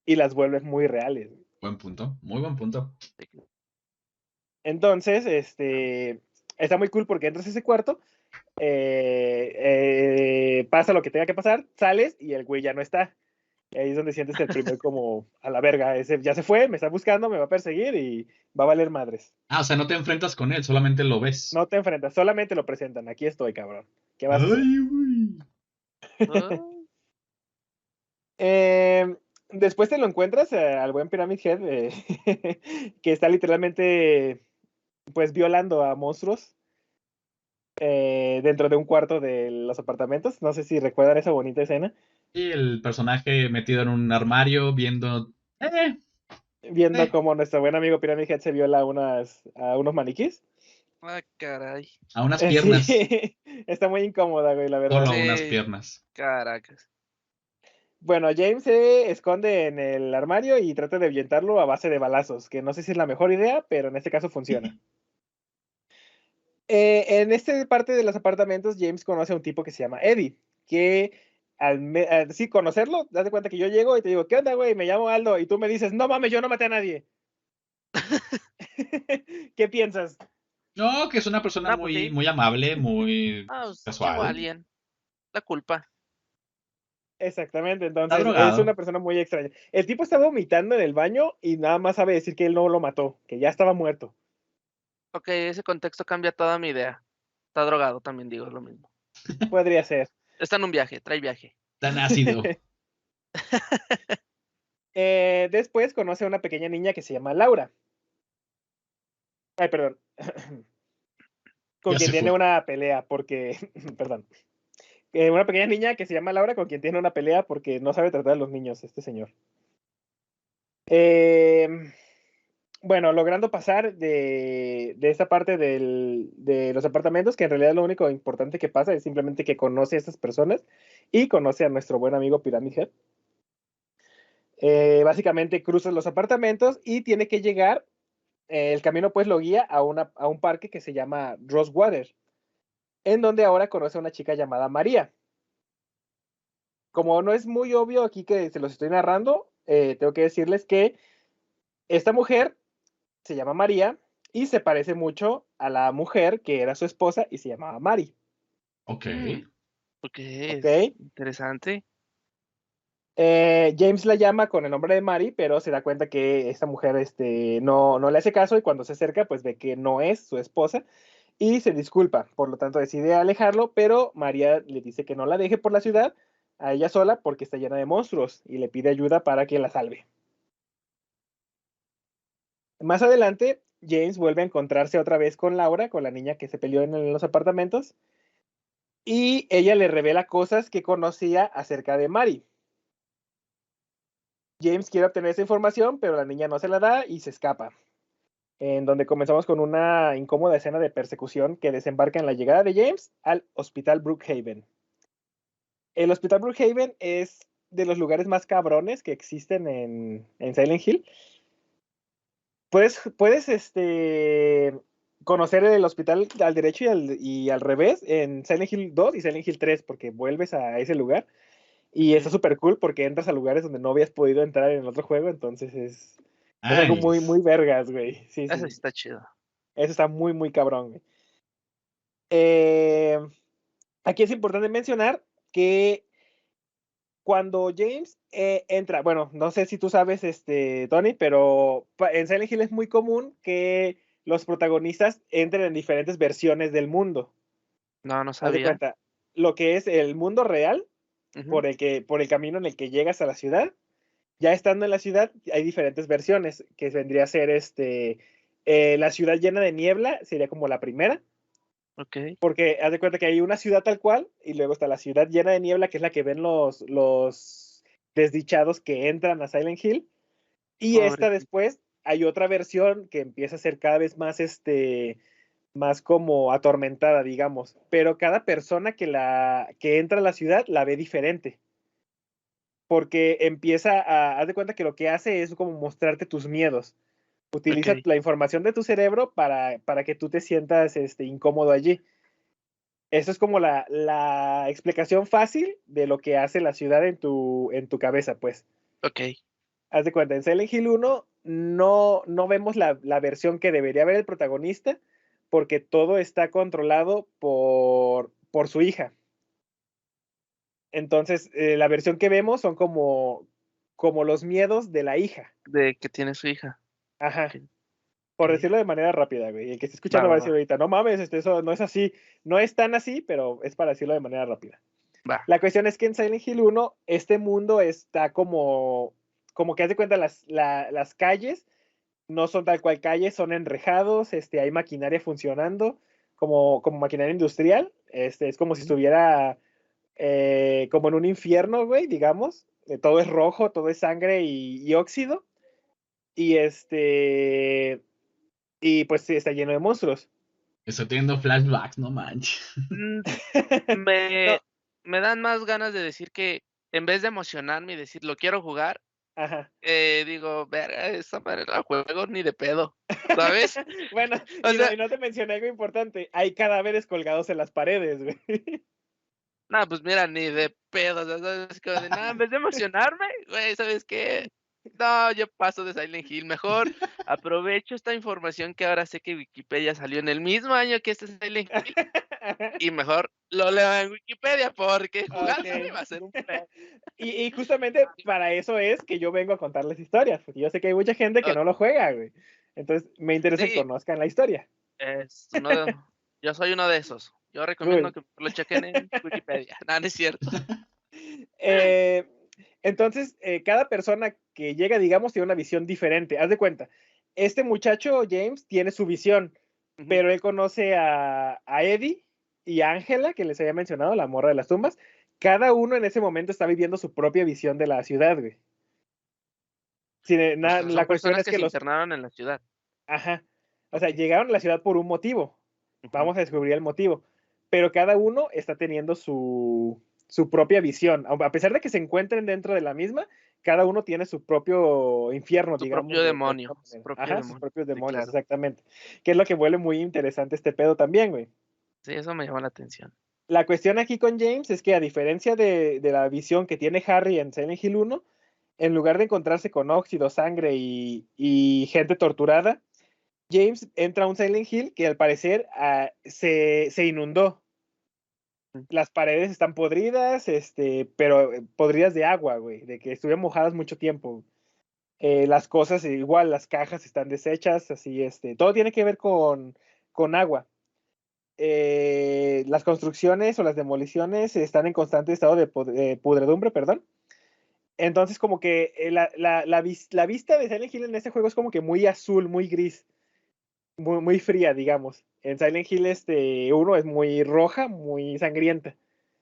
y las vuelves muy reales. Buen punto. Muy buen punto. Entonces, está muy cool porque entras a ese cuarto, pasa lo que tenga que pasar, sales y el güey ya no está. Y ahí es donde sientes el primer como a la verga, ese ya se fue, me está buscando, me va a perseguir y va a valer madres. Ah, o sea, no te enfrentas con él, solamente lo ves. No te enfrentas, solamente lo presentan. Aquí estoy, cabrón. ¿Qué vas a hacer? Ay, güey. ah, Después te lo encuentras al buen Pyramid Head, que está literalmente pues violando a monstruos dentro de un cuarto de los apartamentos. No sé si recuerdan esa bonita escena. Y el personaje metido en un armario viendo. Eh, Viendo eh, cómo nuestro buen amigo Pyramid Head se viola a unos maniquís. caray. a unas Sí, piernas. está muy incómoda, güey, la verdad. Solo a unas Sí, piernas. caracas. Bueno, James se esconde en el armario y trata de ahuyentarlo a base de balazos, que no sé si es la mejor idea, pero en este caso funciona. En esta parte de los apartamentos, James conoce a un tipo que se llama Eddie, que al sí conocerlo, date cuenta que yo llego y te digo, ¿qué onda, güey? Me llamo Aldo, y tú me dices, no mames, yo no maté a nadie. ¿Qué piensas? No, que es una persona No, pues muy, sí. muy amable, muy Pues, chingo a casual. alguien. La culpa. Exactamente, Está entonces es drogado. una persona muy extraña. El tipo está vomitando en el baño y nada más sabe decir que él no lo mató, que ya estaba muerto. Ok, ese contexto cambia toda mi idea. Está drogado, también digo lo mismo. Podría ser. Está en un viaje, trae viaje. Tan ácido. Después conoce a una pequeña niña que se llama Laura. Ay, perdón. Con Ya quien se tiene fue. una pelea porque, perdón. Una pequeña niña que se llama Laura con quien tiene una pelea porque no sabe tratar a los niños, este señor. Eh, bueno, logrando pasar de esta parte de los apartamentos, que en realidad lo único importante que pasa es simplemente que conoce a estas personas y conoce a nuestro buen amigo Pyramid Head. Básicamente cruza los apartamentos y tiene que llegar, el camino pues lo guía a un parque que se llama Rosewater, en donde ahora conoce a una chica llamada María. Como no es muy obvio aquí que se los estoy narrando, tengo que decirles que esta mujer se llama María y se parece mucho a la mujer que era su esposa y se llamaba Mari. Ok. Ok, ¿Ok? es interesante. James la llama con el nombre de Mari, pero se da cuenta que esta mujer no le hace caso y cuando se acerca, pues ve que no es su esposa y se disculpa. Por lo tanto, decide alejarlo, pero María le dice que no la deje por la ciudad a ella sola porque está llena de monstruos y le pide ayuda para que la salve. Más adelante, James vuelve a encontrarse otra vez con Laura, con la niña que se peleó en los apartamentos, y ella le revela cosas que conocía acerca de Mari. James quiere obtener esa información, pero la niña no se la da y se escapa. En donde comenzamos con una incómoda escena de persecución que desembarca en la llegada de James al Hospital Brookhaven. El Hospital Brookhaven es de los lugares más cabrones que existen en Silent Hill. puedes conocer el hospital al derecho y al revés en Silent Hill 2 y Silent Hill 3, porque vuelves a ese lugar y está súper cool porque entras a lugares donde no habías podido entrar en el otro juego, entonces es algo muy, Nice. muy vergas, güey. Sí, Eso sí. está chido. Eso está muy, muy cabrón, güey. Aquí es importante mencionar que cuando James entra, bueno, no sé si tú sabes, Tony, pero en Silent Hill es muy común que los protagonistas entren en diferentes versiones del mundo. No, no Haz de sabía. cuenta, lo que es el mundo real, Ujú. por el camino en el que llegas a la ciudad, ya estando en la ciudad, hay diferentes versiones, que vendría a ser la ciudad llena de niebla, sería como la primera, Ok. porque haz de cuenta que hay una ciudad tal cual, y luego está la ciudad llena de niebla, que es la que ven los desdichados que entran a Silent Hill, y Pobre. esta después hay otra versión que empieza a ser cada vez más, más como atormentada, digamos, pero cada persona que entra a la ciudad la ve diferente, porque haz de cuenta que lo que hace es como mostrarte tus miedos. Utiliza Ok. la información de tu cerebro para que tú te sientas incómodo allí. Eso es como la explicación fácil de lo que hace la ciudad en tu cabeza, pues. Ok. Haz de cuenta, en Silent Hill 1 no vemos la versión que debería ver el protagonista porque todo está controlado por su hija. Entonces, la versión que vemos son como los miedos de la hija. De que tiene su hija. Ajá. Ok. Por Ok. decirlo de manera rápida, güey. El que esté Va, escuchando va a va, decir va. ahorita, no mames, eso no es así. No es tan así, pero es para decirlo de manera rápida. Va. La cuestión es que en Silent Hill 1, este mundo está como que haz de cuenta las calles no son tal cual calles, son enrejados, hay maquinaria funcionando, como maquinaria industrial, es como si Ujú. estuviera como en un infierno, güey, digamos, todo es rojo, todo es sangre y óxido, y y pues sí, está lleno de monstruos. Estoy teniendo flashbacks, no manches. Mm, No, Me, me dan más ganas de decir que en vez de emocionarme y decir lo quiero jugar, ajá. digo, verga, esa madre la juego ni de pedo, ¿sabes? Bueno, O sea, y no te mencioné algo importante, hay cadáveres colgados en las paredes, güey. no, pues mira, ni de pedo, o sea, ¿sabes? Como de, no, en vez de emocionarme, güey, ¿sabes qué? No, yo paso de Silent Hill, mejor aprovecho esta información que ahora sé que Wikipedia salió en el mismo año que este Silent Hill y mejor lo leo en Wikipedia porque Ok. jugándome va a ser un pedo. Y justamente para eso es que yo vengo a contarles historias, porque yo sé que hay mucha gente que no lo juega, güey. Entonces, me interesa que Sí, conozcan la historia. es uno de yo soy uno de esos. Yo recomiendo Cool. que lo chequen en Wikipedia. No, no es cierto. Eh, entonces, cada persona que llega, digamos, tiene una visión diferente. Haz de cuenta, este muchacho, James, tiene su visión, Ujú. pero él conoce a Eddie y a Ángela, que les había mencionado, la morra de las tumbas. Cada uno en ese momento está viviendo su propia visión de la ciudad, güey. Sí, O sea, la son cuestión personas es que que se los internaron en la ciudad. Ajá. O sea, Okey. llegaron a la ciudad por un motivo. Ujú. Vamos a descubrir el motivo. Pero cada uno está teniendo su propia visión. A pesar de que se encuentren dentro de la misma, cada uno tiene su propio infierno, Su digamos, propio de demonio, alguna su manera. propio Ajá, sus demonio. propios Sí, demonios, claro. exactamente. Que es lo que vuelve muy interesante este pedo también, güey. Sí, eso me llama la atención. La cuestión aquí con James es que a diferencia de la visión que tiene Harry en Silent Hill 1, en lugar de encontrarse con óxido, sangre y gente torturada, James entra a un Silent Hill que al parecer se inundó. Mm. Las paredes están podridas, pero podridas de agua, güey, de que estuvieron mojadas mucho tiempo. Las cosas, igual, las cajas están deshechas, así, todo tiene que ver con agua. Las construcciones o las demoliciones están en constante estado de pudredumbre, perdón. Entonces, como que la vista de Silent Hill en este juego es como que muy azul, muy gris. Muy, muy fría, digamos. En Silent Hill 1 es muy roja, muy sangrienta.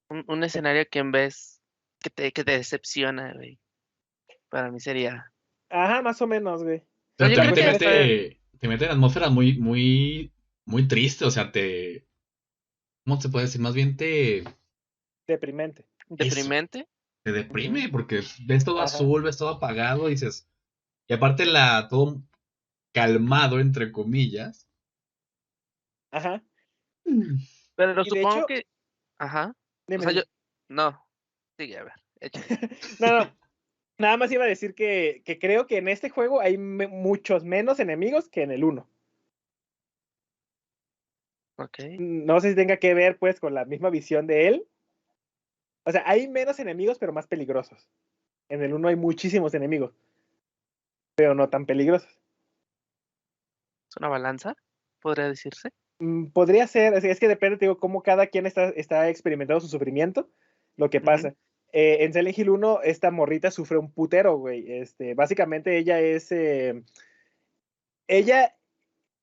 Un escenario que en vez que te decepciona, güey. Para mí sería Ajá, más o menos, güey. pero Pero yo La creo también que cuestión es hasta te mete en atmósferas muy triste, o sea, ¿cómo se puede decir? Más bien deprimente. eso, deprimente. te Ujú. deprime, porque ves todo Ajá. azul, ves todo apagado, y dices, y aparte calmado, entre comillas. Ajá. Pero Y de supongo hecho, que. Ajá. O dime, sea, yo. dime. No. Sigue, a ver. Échale. No, no, nada más iba a decir que creo que en este juego hay muchos menos enemigos que en el uno. Ok. No sé si tenga que ver pues con la misma visión de él. O sea, hay menos enemigos pero más peligrosos. En el uno hay muchísimos enemigos, pero no tan peligrosos. ¿Es una balanza? ¿Podría decirse? Podría ser, es que depende, te digo, cómo cada quien está experimentando su sufrimiento, lo que Ujú. pasa. En Silent Hill 1, esta morrita sufre un putero, güey. Básicamente ella es, ella,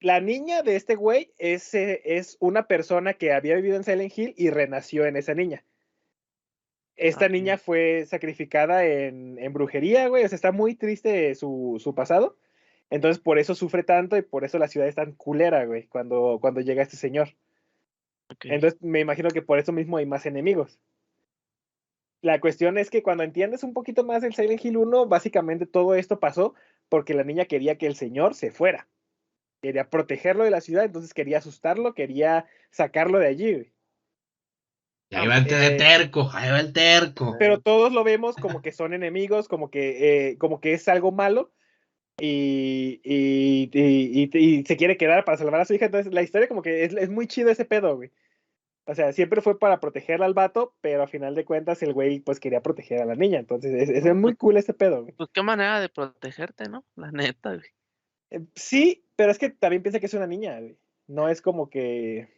la niña de este güey es una persona que había vivido en Silent Hill y renació en esa niña. Esta Ok. niña fue sacrificada en brujería, güey. O sea, está muy triste su pasado. Entonces, por eso sufre tanto y por eso la ciudad es tan culera, güey, cuando llega este señor. Ok. Entonces, me imagino que por eso mismo hay más enemigos. La cuestión es que cuando entiendes un poquito más el Silent Hill 1, básicamente todo esto pasó porque la niña quería que el señor se fuera. Quería protegerlo de la ciudad, entonces quería asustarlo, quería sacarlo de allí, güey. Y ahí No va el manches. terco, ahí va el terco. Pero todos lo vemos como que son enemigos, como que es algo malo y se quiere quedar para salvar a su hija. Entonces, la historia como que es muy chido ese pedo, güey. O sea, siempre fue para proteger al vato, pero a final de cuentas el güey pues quería proteger a la niña. Entonces, es No, muy cool ese pedo, güey. pues qué manera de protegerte, ¿no? La neta, güey. Sí, pero es que también piensa que es una niña, güey. No es como que,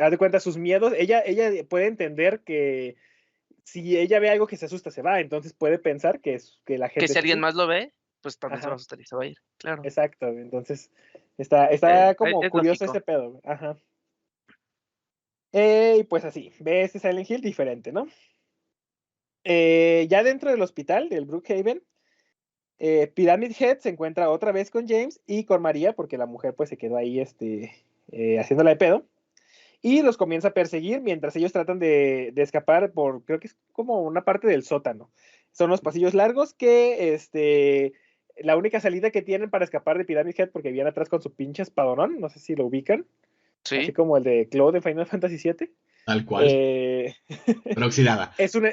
haz de cuenta, sus miedos, ella puede entender que si ella ve algo que se asusta, se va. Entonces puede pensar que la Que gente si es alguien así. más lo ve, pues también se va a Ajá, asustar y se va a ir. Claro. exacto, güey. Entonces, está como Es curioso ese lógico. pedo, güey. Ajá. Y pues así, ve este Silent Hill diferente, ¿no? Ya dentro del hospital del Brookhaven, Pyramid Head se encuentra otra vez con James y con María, porque la mujer pues se quedó ahí haciéndola de pedo. Y los comienza a perseguir mientras ellos tratan de escapar por, creo que es como una parte del sótano. Son los pasillos largos que la única salida que tienen para escapar de Pyramid Head, porque vienen atrás con su pinche espadonón, no sé si lo ubican, así Sí. como el de Claude en Final Fantasy VII. Tal cual. Eh, Pero oxidada. es un,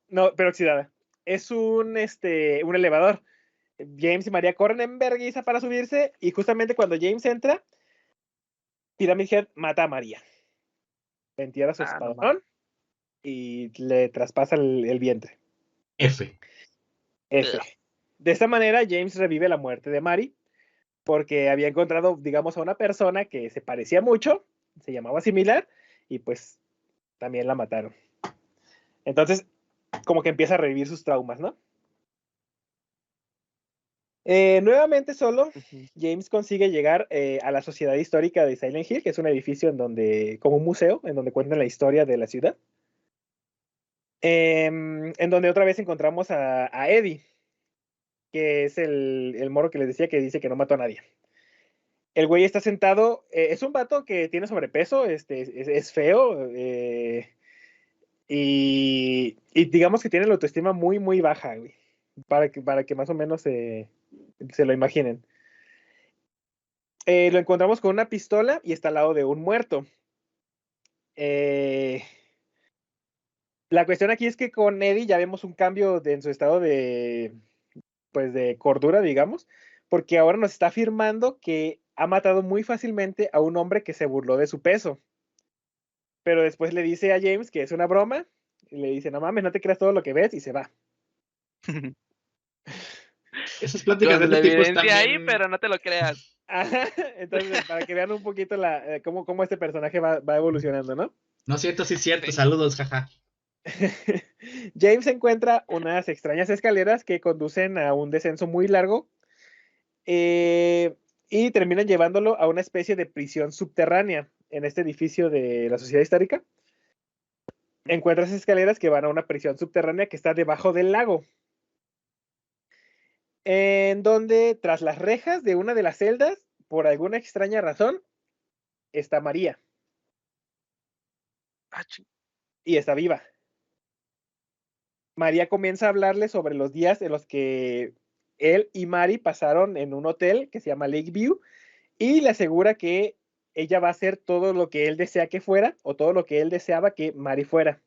no, pero oxidada. Es un elevador. James y María corren en vergüenza para subirse y justamente cuando James entra, Pyramid Head mata a María. Le entierra su Ah, no mames. espadón y le traspasa el vientre. F. F. Ugh. De esta manera, James revive la muerte de Mary porque había encontrado, digamos, a una persona que se parecía mucho, se llamaba similar y pues también la mataron. Entonces, como que empieza a revivir sus traumas, ¿no? Nuevamente solo, Ujú. James consigue llegar a la Sociedad Histórica de Silent Hill, que es un edificio como un museo, en donde cuentan la historia de la ciudad. En donde otra vez encontramos a Eddie, que es el moro que les decía que dice que no mató a nadie. El güey está sentado, es un vato que tiene sobrepeso, es feo, y digamos que tiene la autoestima muy, muy baja, güey, para que más o menos se lo imaginen. Lo encontramos con una pistola y está al lado de un muerto. Eh, la cuestión aquí es que con Eddie ya vemos un cambio en su estado pues, de cordura, digamos, porque ahora nos está afirmando que ha matado muy fácilmente a un hombre que se burló de su peso. Pero después le dice a James que es una broma y le dice, no mames, no te creas todo lo que ves y se va. Esas pláticas de Con la ese tipo están evidencia ahí, bien. pero no te lo creas. Ajá, entonces, para que vean un poquito cómo este personaje va evolucionando, ¿no? No siento, sí es cierto. Sí. Saludos, jaja. James encuentra unas extrañas escaleras que conducen a un descenso muy largo y terminan llevándolo a una especie de prisión subterránea en este edificio de la Sociedad Histórica. Encuentra esas escaleras que van a una prisión subterránea que está debajo del lago, en donde tras las rejas de una de las celdas, por alguna extraña razón, está María Ah, y está viva. María comienza a hablarle sobre los días en los que él y Mari pasaron en un hotel que se llama Lakeview y le asegura que ella va a hacer todo lo que él desea que fuera o todo lo que él deseaba que Mari fuera.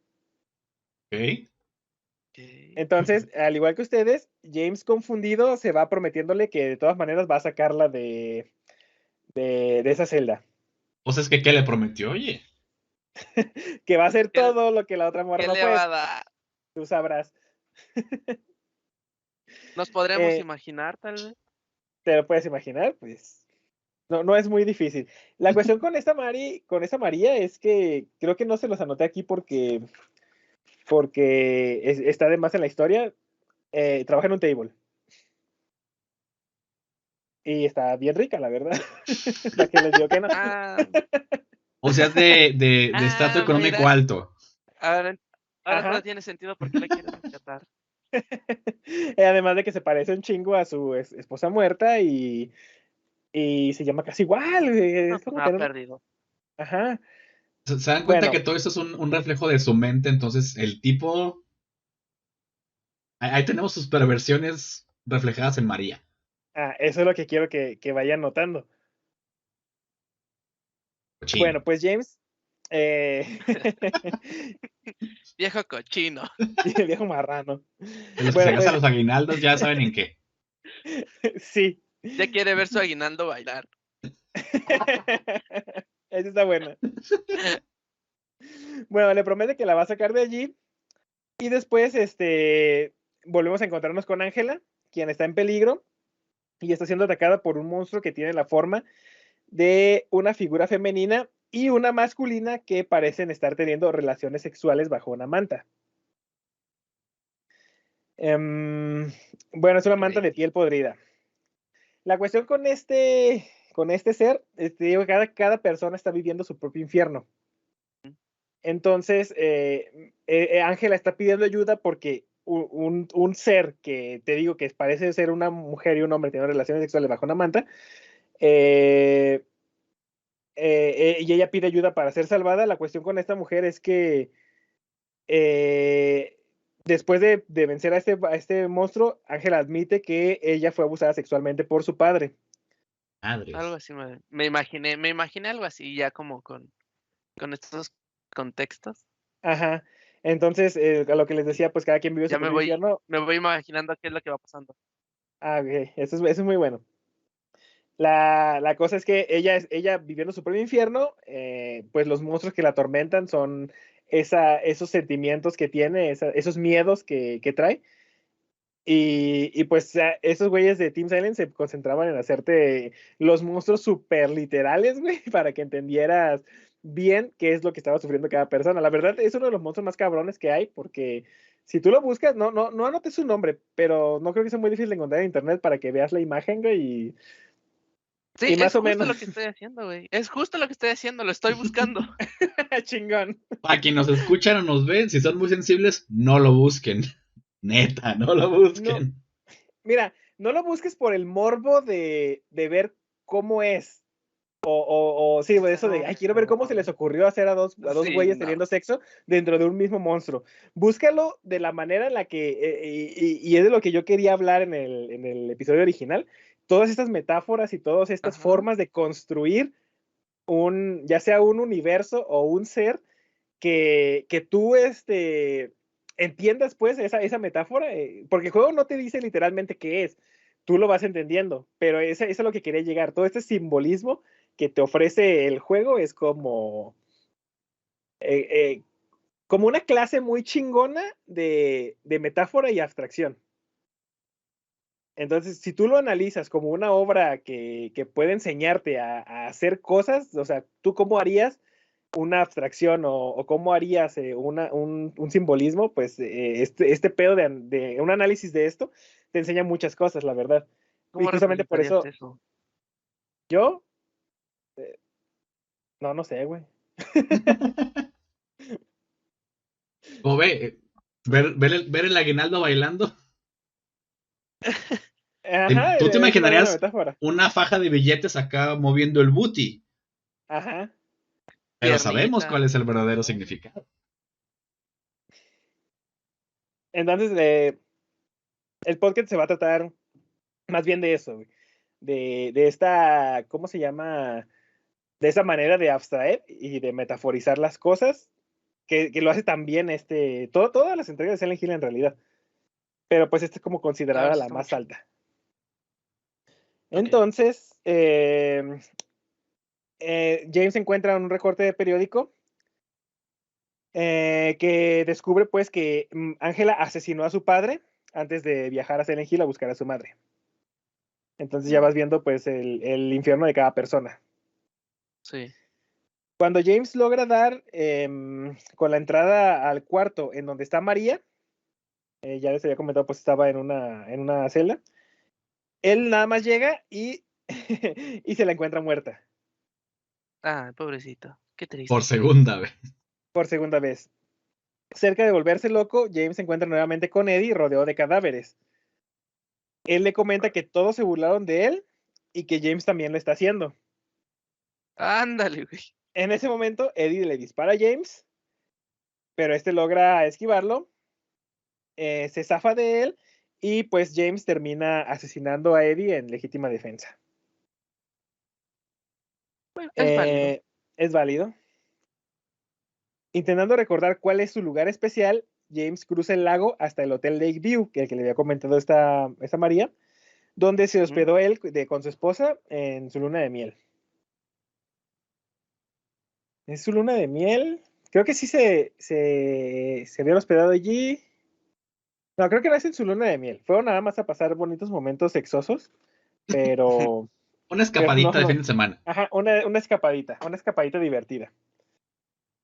Ok. Entonces, al igual que ustedes, James confundido se va prometiéndole que de todas maneras va a sacarla de esa celda. O sea, es que ¿qué le prometió? Oye. Que va a hacer ¿Qué- todo lo que la otra morra ¿Qué no le va puede. a dar? Tú sabrás. ¿Nos podremos Eh, imaginar, tal vez? ¿Te lo puedes imaginar? Pues no es muy difícil. La cuestión con esta María es que creo que no se los anoté aquí porque está de más en la historia. Trabaja en un table. Y está bien rica, la verdad. La que les digo que no. Ah, O sea, es de estrato económico mira. alto. Ahora todo Ajá. tiene sentido porque la quieres rescatar. Además de que se parece un chingo a su esposa muerta y se llama casi igual. No, Es pues como me ha tener. perdido. Ajá. ¿Se dan cuenta Bueno, que todo esto es un reflejo de su mente? Entonces, el tipo. Ahí tenemos sus perversiones reflejadas en María. eso es lo que quiero que vayan notando. Cochino. Bueno, pues James, eh, Viejo cochino. viejo marrano. De los que se Bueno, gastan pues los aguinaldos ya saben en qué. sí. Ya quiere ver su aguinaldo bailar. Esa está buena. Bueno, le promete que la va a sacar de allí y después volvemos a encontrarnos con Ángela, quien está en peligro y está siendo atacada por un monstruo que tiene la forma de una figura femenina y una masculina que parecen estar teniendo relaciones sexuales bajo una manta. Bueno, es una manta de piel podrida. La cuestión con este ser, digo, cada persona está viviendo su propio infierno. Entonces, Ángela está pidiendo ayuda porque un ser que te digo que parece ser una mujer y un hombre teniendo relaciones sexuales bajo una manta, y ella pide ayuda para ser salvada. La cuestión con esta mujer es que después de vencer a este monstruo, Ángela admite que ella fue abusada sexualmente por su padre. Algo Madres. así me imaginé algo así ya como con estos contextos. Ajá. Entonces, a lo que les decía, pues cada quien vive su Ya propio infierno. me voy imaginando qué es lo que va pasando. Ok, eso es muy bueno. La cosa es que ella viviendo su propio infierno, pues los monstruos que la atormentan son esos sentimientos que tiene, esos miedos que trae. Y pues esos güeyes de Team Silent se concentraban en hacerte los monstruos súper literales, güey, para que entendieras bien qué es lo que estaba sufriendo cada persona. La verdad es uno de los monstruos más cabrones que hay, porque si tú lo buscas, no anotes su nombre, pero no creo que sea muy difícil de encontrar en internet para que veas la imagen, güey, Sí, y es más o justo menos. lo que estoy haciendo, güey. Es justo lo que estoy haciendo, lo estoy buscando. Chingón. Para quienes nos escuchan o nos ven, si son muy sensibles, no lo busquen. Neta, no lo No, busquen. mira, no lo busques por el morbo de ver cómo es. O sí, eso de, No, ay, quiero ver cómo se les ocurrió hacer a dos sí, güeyes no. teniendo sexo dentro de un mismo monstruo. Búscalo de la manera en la que, y es de lo que yo quería hablar en el episodio original, todas estas metáforas y todas estas Ajá. formas de construir ya sea un universo o un ser que tú entiendas pues esa metáfora, porque el juego no te dice literalmente qué es, tú lo vas entendiendo, pero eso es lo que quería llegar, todo este simbolismo que te ofrece el juego es eh, eh, como una clase muy chingona de metáfora y abstracción. Entonces, si tú lo analizas como una obra que puede enseñarte a hacer cosas, o sea, ¿tú cómo harías una abstracción o cómo harías un simbolismo? Pues este pedo de un análisis de esto te enseña muchas cosas, la verdad. Y ¿Cómo justamente por representarías eso eso? yo, eh, no sé, güey. Como ve, ver el aguinaldo bailando. Ajá, ¿Tú te es una buena imaginarías metáfora. una faja de billetes acá moviendo el booty? Ajá. Pero sabemos cuál Piernita. es el verdadero significado. Entonces, el podcast se va a tratar Más bien de eso, güey. De esta, ¿cómo se llama? De esa manera de abstraer y de metaforizar las cosas, que lo hace también todas las entregas de Silent Hill en realidad. Pero pues esta es como La verdad considerada sí la está muy más chido. alta. Ok. Entonces, James encuentra un recorte de periódico que descubre pues que Angela asesinó a su padre antes de viajar a Silent Hill a buscar a su madre. Entonces ya vas viendo pues el infierno de cada persona. Sí. Cuando James logra dar con la entrada al cuarto en donde está María, ya les había comentado, pues estaba en una celda, él nada más llega y, y se la encuentra muerta Ah, pobrecito. Qué Por triste. segunda vez. por segunda vez. Cerca de volverse loco, James se encuentra nuevamente con Eddie rodeado de cadáveres. Él le comenta que todos se burlaron de él y que James también lo está haciendo. Ándale, güey. En ese momento, Eddie le dispara a James, pero este logra esquivarlo, se zafa de él y pues James termina asesinando a Eddie en legítima defensa. Bueno, es válido. Es válido. Intentando recordar cuál es su lugar especial, James cruza el lago hasta el Hotel Lakeview, que le había comentado esta María, donde se Ujú. hospedó él con su esposa en su luna de miel. ¿Es su luna de miel? Creo que sí se habían hospedado allí. No, creo que no es en su luna de miel. Fueron nada más a pasar bonitos momentos sexosos, pero, Una pero no, escapadita de fin no. de semana. Ajá, una escapadita divertida.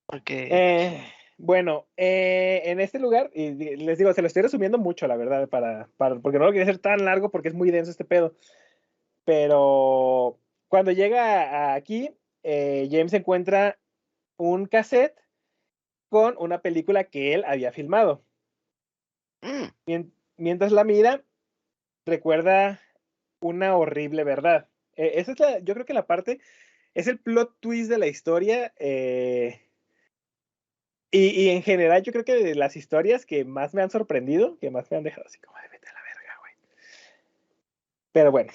Ok. Eh, bueno, en este lugar, y les digo, se lo estoy resumiendo mucho, la verdad, porque no lo quería hacer tan largo porque es muy denso este pedo. Pero cuando llega aquí, James encuentra un cassette con una película que él había filmado. Mm, Mientras la mira, recuerda una horrible verdad. Esa es yo creo que la parte, es el plot twist de la historia. Y en general, yo creo que de las historias que más me han sorprendido, que más me han dejado así como de vete a la verga, güey. Pero bueno,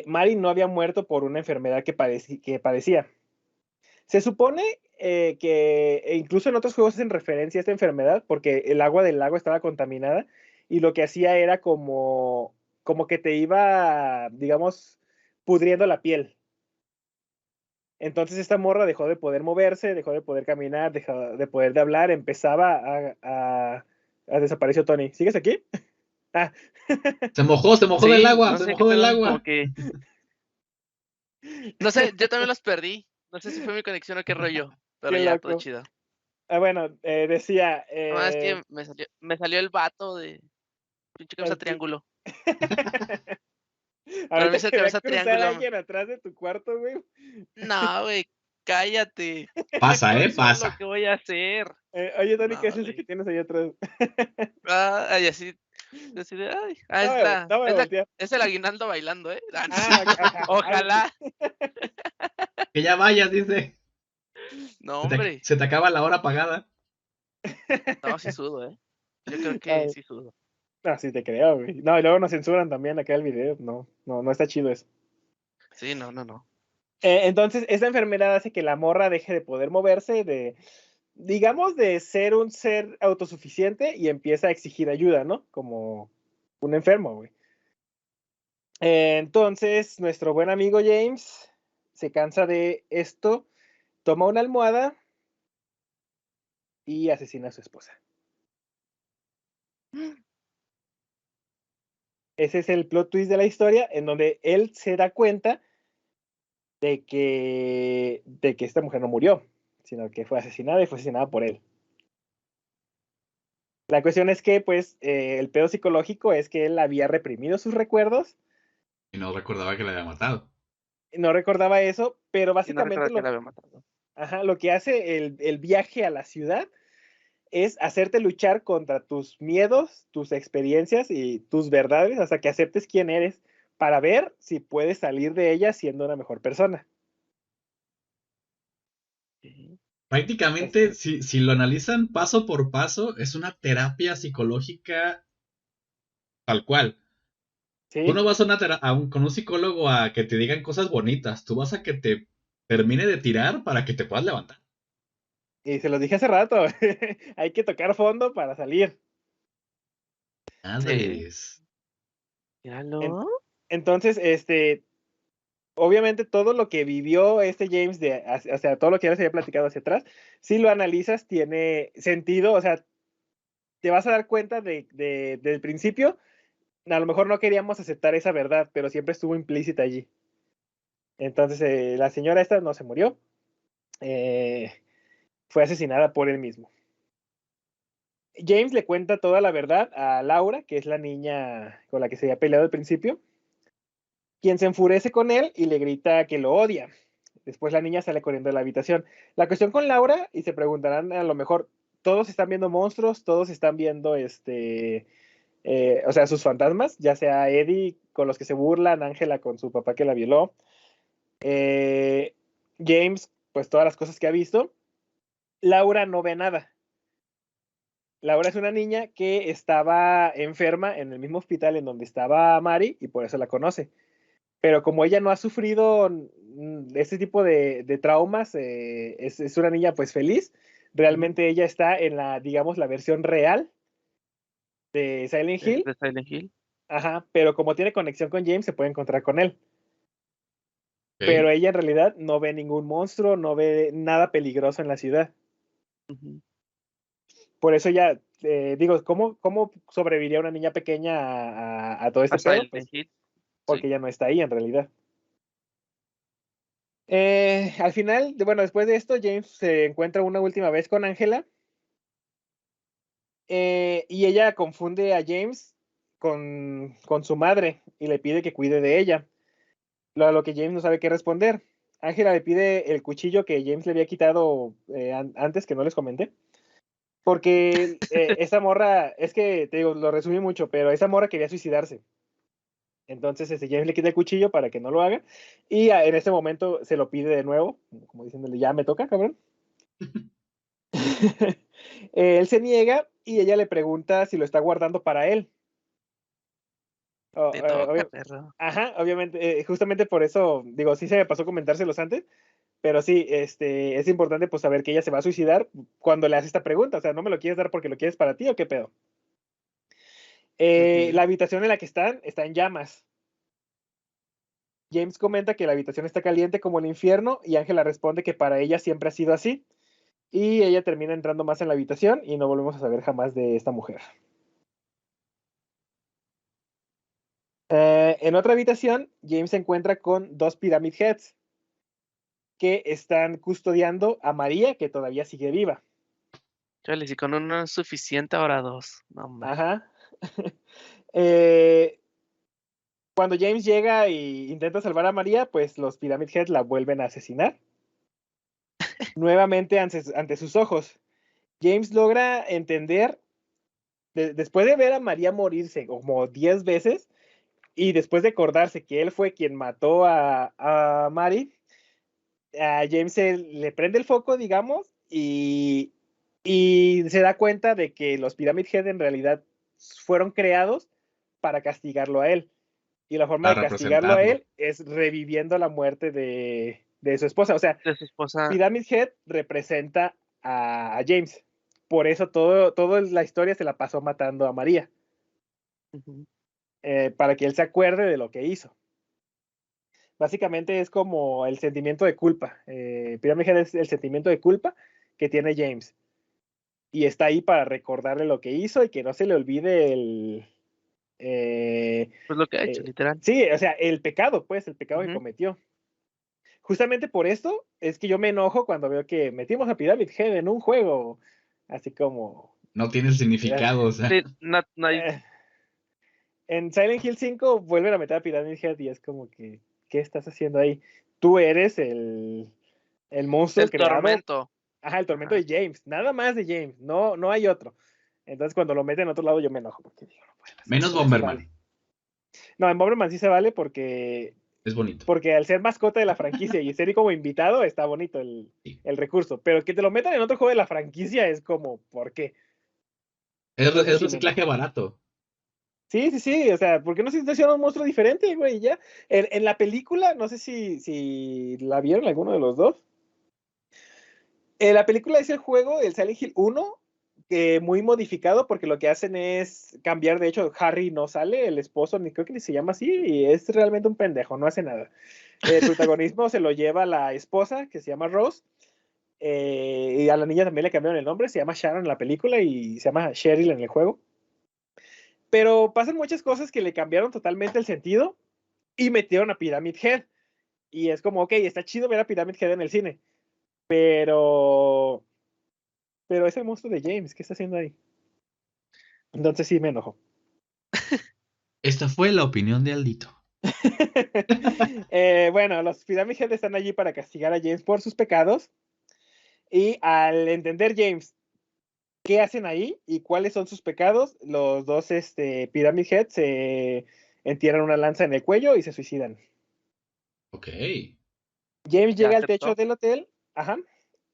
Mari no había muerto por una enfermedad que padecía. Se supone que incluso en otros juegos hacen referencia a esta enfermedad porque el agua del lago estaba contaminada y lo que hacía era como que te iba, digamos, pudriendo la piel. Entonces esta morra dejó de poder moverse, dejó de poder caminar, dejó de poder de hablar, empezaba a desapareció Tony. ¿Sigues aquí? Ah. Se mojó del sí, agua, no se sé qué mojó del pedo. Como agua. que. No sé, yo también los perdí. No sé si fue mi conexión o qué rollo. Pero Qué ya, todo loco. chido. Bueno, decía, Nomás es que me salió el vato de pinche cabeza el pi- triángulo. Para mí ahorita es el que va a cabeza cruzar triángulo. alguien atrás de tu cuarto, güey. No, güey, cállate. Pasa, Estoy solo, pasa. ¿qué voy a hacer? Oye, Tony, ¿qué es No, eso que güey. tienes ahí atrás? Ah, y así de, ay, No me volteé. es el aguinaldo bailando, ¿eh? Ah, no. Ajá, algo así. Ojalá. Que ya vayas, dice. No, hombre. Se te acaba la hora pagada. No, sí sudo, ¿eh? Yo creo que Ay, sí sudo. no, sí te creo, güey. No, y luego nos censuran también acá el video. No, no, no está chido eso. Sí, no, no, no. Entonces, esa enfermedad hace que la morra deje de poder moverse, digamos, de ser un ser autosuficiente y empieza a exigir ayuda, ¿no? Como un enfermo, güey. Entonces, nuestro buen amigo James se cansa de esto, toma una almohada y asesina a su esposa. Ese es el plot twist de la historia, en donde él se da cuenta de que esta mujer no murió, sino que fue asesinada y fue asesinada por él. La cuestión es que, pues, el pedo psicológico es que él había reprimido sus recuerdos, Y no recordaba que la había matado. no recordaba eso, pero Y no básicamente recuerdo que la había matado. lo que hace el viaje a la ciudad es hacerte luchar contra tus miedos, tus experiencias y tus verdades hasta que aceptes quién eres para ver si puedes salir de ella siendo una mejor persona. Sí. Prácticamente, Este, si lo analizan paso por paso, es una terapia psicológica tal cual. Tú no Sí, vas con un psicólogo a que te digan cosas bonitas, tú vas a que te termine de tirar para que te puedas levantar. y se los dije hace rato, hay que tocar fondo para salir. Sí, Madres. En- míralo. entonces, obviamente todo lo que vivió este James, o sea, todo lo que ya les había platicado hacia atrás, si lo analizas tiene sentido, o sea, te vas a dar cuenta del principio, a lo mejor no queríamos aceptar esa verdad, pero siempre estuvo implícita allí. Entonces, la señora esta no se murió, eh, fue asesinada por él mismo. James le cuenta toda la verdad a Laura, que es la niña con la que se había peleado al principio, quien se enfurece con él y le grita que lo odia. Después la niña sale corriendo de la habitación. La cuestión con Laura, y se preguntarán a lo mejor, todos están viendo monstruos, todos están viendo o sea, sus fantasmas, ya sea Eddie con los que se burlan, Ángela con su papá que la violó, eh, James, pues todas las cosas que ha visto. Laura no ve nada. Laura es una niña que estaba enferma en el mismo hospital en donde estaba Mari y por eso la conoce. Pero como ella no ha sufrido este tipo de traumas, es una niña pues feliz. Realmente ella está en la, digamos, la versión real de Silent Hill. De Silent Hill. Ajá, pero como tiene conexión con James, se puede encontrar con él. Pero Ok. ella en realidad no ve ningún monstruo, no ve nada peligroso en la ciudad. Ujú. Por eso ya, digo, ¿cómo sobreviviría una niña pequeña a todo A este pedo? Silent Pues Hill. porque Sí. ella no está ahí en realidad. Al final, bueno, después de esto, James se encuentra una última vez con Angela y ella confunde a James con su madre y le pide que cuide de ella, a lo que James no sabe qué responder. Angela le pide el cuchillo que James le había quitado antes, que no les comenté, porque esa morra, es que te digo, lo resumí mucho, pero esa morra quería suicidarse. Entonces James le quita el cuchillo para que no lo haga y en ese momento se lo pide de nuevo, como diciéndole, ya me toca, cabrón. Él se niega y ella le pregunta si lo está guardando para él. Te toca, Obvio, perro. ajá, obviamente, justamente por eso, digo, sí se me pasó comentárselos antes, pero sí, es importante pues saber que ella se va a suicidar cuando le hace esta pregunta, o sea, ¿no me lo quieres dar porque lo quieres para ti o qué pedo? Ujú. La habitación en la que están está en llamas. James comenta que la habitación está caliente como el infierno y Ángela responde que para ella siempre ha sido así. Y ella termina entrando más en la habitación y no volvemos a saber jamás de esta mujer. En otra habitación, James se encuentra con dos Pyramid Heads que están custodiando a María, que todavía sigue viva. Chale, si con uno es suficiente, ahora dos. No, hombre. Ajá. Eh, cuando James llega e intenta salvar a María, pues los Pyramid Heads la vuelven a asesinar. Nuevamente ante sus ojos. James logra entender, después de ver a María morirse como 10 veces, y después de acordarse que él fue quien mató a Mary, a James le prende el foco, digamos, y se da cuenta de que los Pyramid Head en realidad fueron creados para castigarlo a él. Y la forma de Para castigarlo a representarlo. él es reviviendo la muerte de su esposa. O sea, De su esposa. Pyramid Head representa a James. Por eso todo la historia se la pasó matando a María, Ujú. para que él se acuerde de lo que hizo. Básicamente es como el sentimiento de culpa. Pyramid Head es el sentimiento de culpa que tiene James. Y está ahí para recordarle lo que hizo y que no se le olvide eh, Pues lo que ha hecho, literal. sí, o sea, el pecado, pues, el pecado que Ujú. cometió. Justamente por esto es que yo me enojo cuando veo que metimos a Pyramid Head en un juego, así como... No tiene eh, significado, o sea. Sí, no, no hay. eh, en Silent Hill 5 vuelven a meter a Pyramid Head y es como que, ¿qué estás haciendo ahí? Tú eres el monstruo El creado, tormento. ajá, el tormento Ajá. de James, nada más de James, no hay otro. Entonces cuando lo meten en otro lado yo me enojo porque digo, no pueden hacer Menos eso, no se vale. Bomberman. No, en Bomberman sí se vale Es bonito. porque al ser mascota de la franquicia y ser como invitado está bonito Sí. el recurso, pero que te lo metan en otro juego de la franquicia es como, ¿por qué? Es Eso sí me reciclaje enoja. barato. Sí, o sea, ¿por qué no se hicieron un monstruo diferente, güey? Ya. En la película, no sé si la vieron alguno de los dos. La película es el juego, el Silent Hill 1, que muy modificado, porque lo que hacen es cambiar, de hecho, Harry no sale, el esposo, ni creo que ni se llama así, y es realmente un pendejo, no hace nada. El protagonismo se lo lleva la esposa, que se llama Rose, y a la niña también le cambiaron el nombre, se llama Sharon en la película y se llama Cheryl en el juego. Pero pasan muchas cosas que le cambiaron totalmente el sentido y metieron a Pyramid Head. Y es como, ok, está chido ver a Pyramid Head en el cine, pero es el monstruo de James, ¿qué está haciendo ahí? Entonces sí me enojo. Esta fue la opinión de Aldito. Bueno, los Pyramid Head están allí para castigar a James por sus pecados. Y al entender James qué hacen ahí y cuáles son sus pecados, los dos Pyramid Head se entierran una lanza en el cuello y se suicidan. Ok. James ¿Ya llega al techo aceptó? del hotel, ajá,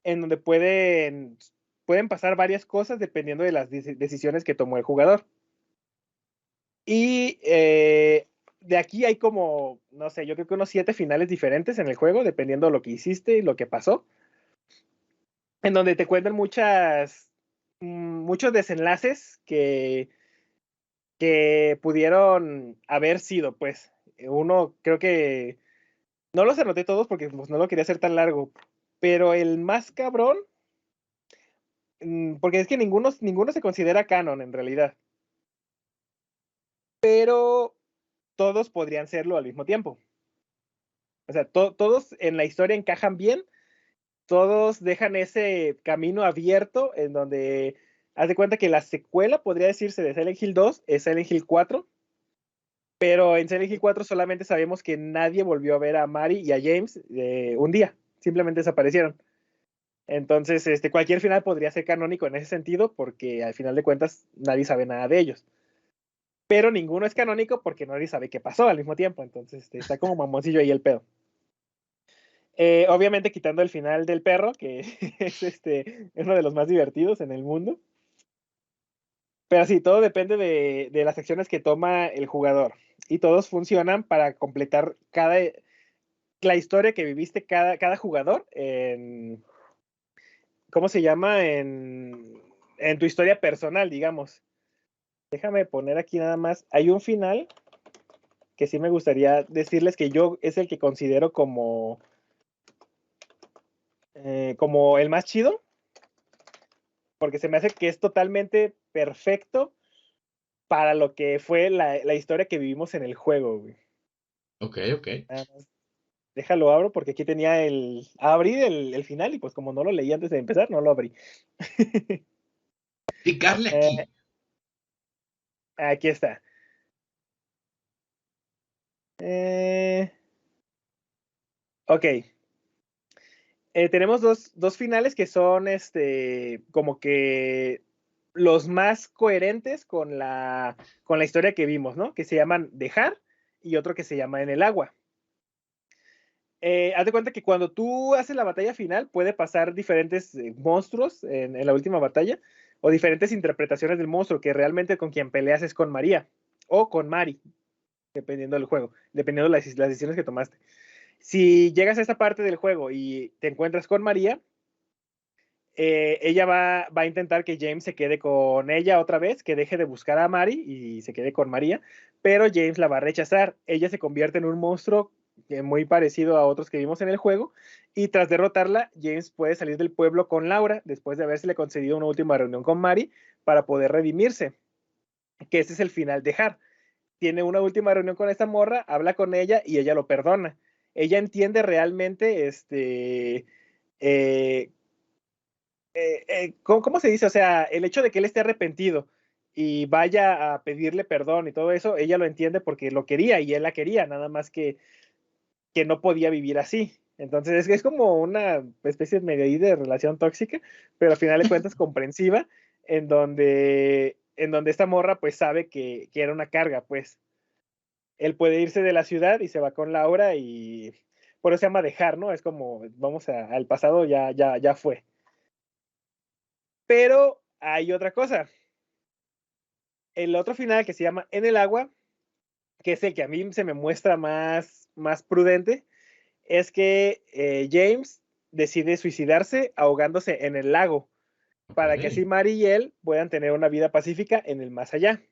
en donde pueden pasar varias cosas dependiendo de las decisiones que tomó el jugador. Y de aquí hay como, no sé, yo creo que unos 7 finales diferentes en el juego, dependiendo de lo que hiciste y lo que pasó, en donde te cuentan muchos desenlaces que pudieron haber sido, pues. Uno, creo que, no los anoté todos porque pues, no lo quería hacer tan largo, pero el más cabrón, porque es que ninguno se considera canon en realidad, pero todos podrían serlo al mismo tiempo. O sea, todos en la historia encajan bien, todos dejan ese camino abierto en donde haz de cuenta que la secuela, podría decirse, de Silent Hill 2 es Silent Hill 4, pero en Silent Hill 4 solamente sabemos que nadie volvió a ver a Mary y a James un día, simplemente desaparecieron. Entonces, cualquier final podría ser canónico en ese sentido, porque al final de cuentas nadie sabe nada de ellos. Pero ninguno es canónico porque nadie sabe qué pasó al mismo tiempo. Entonces, está como mamoncillo ahí el pedo. Obviamente quitando el final del perro, que es uno de los más divertidos en el mundo. Pero sí, todo depende de las acciones que toma el jugador. Y todos funcionan para completar la historia que viviste cada jugador ¿cómo se llama? En tu historia personal, digamos. Déjame poner aquí nada más. Hay un final que sí me gustaría decirles que yo es el que considero como el más chido, porque se me hace que es totalmente perfecto para lo que fue la historia que vivimos en el juego, güey. Ok, ok. Nada más, déjalo abro porque aquí tenía abrí el final y pues como no lo leí antes de empezar, no lo abrí. Picarle Eh, aquí. aquí está. Eh, ok. Tenemos dos finales que son como que los más coherentes con la historia que vimos, ¿no? Que se llaman Dejar y otro que se llama En el agua. Haz de cuenta que cuando tú haces la batalla final puede pasar diferentes monstruos en la última batalla o diferentes interpretaciones del monstruo, que realmente con quien peleas es con María o con Mari, dependiendo del juego, dependiendo de las decisiones que tomaste. Si llegas a esta parte del juego y te encuentras con María, ella va a intentar que James se quede con ella otra vez, que deje de buscar a Mari y se quede con María, pero James la va a rechazar. Ella se convierte en un monstruo muy parecido a otros que vimos en el juego, y tras derrotarla, James puede salir del pueblo con Laura, después de haberse concedido una última reunión con Mari, para poder redimirse, que ese es el final de Har. Tiene una última reunión con esta morra, habla con ella y ella lo perdona. Ella entiende realmente eh, ¿cómo se dice? O sea, el hecho de que él esté arrepentido y vaya a pedirle perdón y todo eso, ella lo entiende porque lo quería y él la quería, nada más que no podía vivir así. Entonces es como una especie de medio de relación tóxica, pero al final de cuentas comprensiva, en donde esta morra pues sabe que era una carga, pues. Él puede irse de la ciudad y se va con Laura y por eso se llama dejar, ¿no? Es como, vamos al pasado, ya fue. Pero hay otra cosa. el otro final que se llama En el agua, que es el que a mí se me muestra más prudente, es que James decide suicidarse ahogándose en el lago, para que así Ok. Mary y él puedan tener una vida pacífica en el más allá.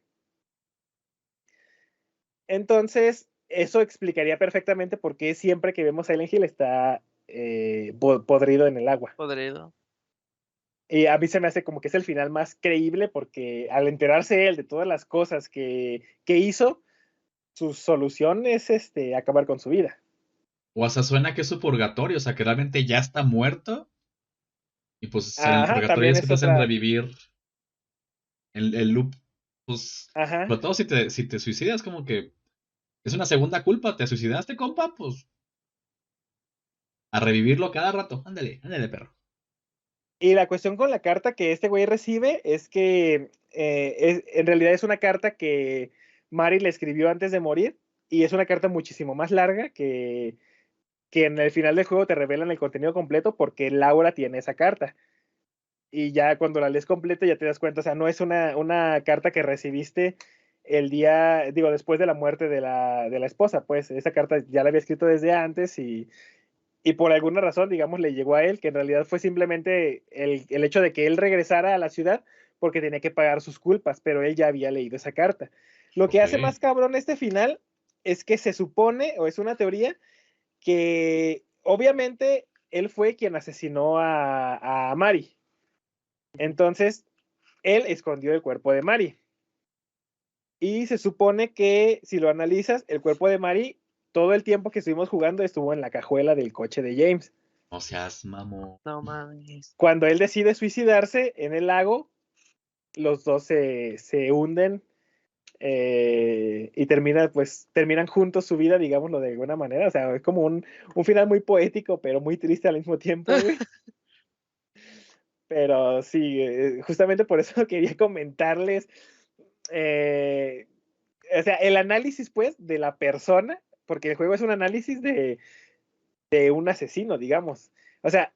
Entonces, eso explicaría perfectamente por qué siempre que vemos Silent Hill está podrido en el agua. Podrido. Y a mí se me hace como que es el final más creíble porque al enterarse él de todas las cosas que hizo, su solución es acabar con su vida. O hasta suena que es su purgatorio, o sea, que realmente ya está muerto. Y pues en el Ajá, purgatorio también es que es te hacen otra. revivir el loop. Pues, Ajá. sobre todo si te suicidas, como que es una segunda culpa. ¿Te suicidaste, compa? Pues a revivirlo cada rato. Ándale, ándale, perro. Y la cuestión con la carta que este güey recibe es que en realidad es una carta que Mari le escribió antes de morir y es una carta muchísimo más larga que en el final del juego te revelan el contenido completo porque Laura tiene esa carta. Y ya cuando la lees completa ya te das cuenta, o sea, no es una carta que recibiste el día, digo, después de la muerte de la esposa, pues esa carta ya la había escrito desde antes y por alguna razón, digamos, le llegó a él, que en realidad fue simplemente el hecho de que él regresara a la ciudad porque tenía que pagar sus culpas, pero él ya había leído esa carta. Lo que Ok, hace más cabrón este final es que se supone, o es una teoría, que obviamente él fue quien asesinó a Mari. Entonces, él escondió el cuerpo de Mari. Y se supone que, si lo analizas, el cuerpo de Mari, todo el tiempo que estuvimos jugando, estuvo en la cajuela del coche de James. no seas mamón. No mames. Cuando él decide suicidarse en el lago, los dos se hunden y terminan juntos su vida, digámoslo de alguna manera. O sea, es como un final muy poético, pero muy triste al mismo tiempo, güey. Pero sí, justamente por eso quería comentarles, eh, o sea, el análisis, pues, de la persona, porque el juego es un análisis de un asesino, digamos. O sea,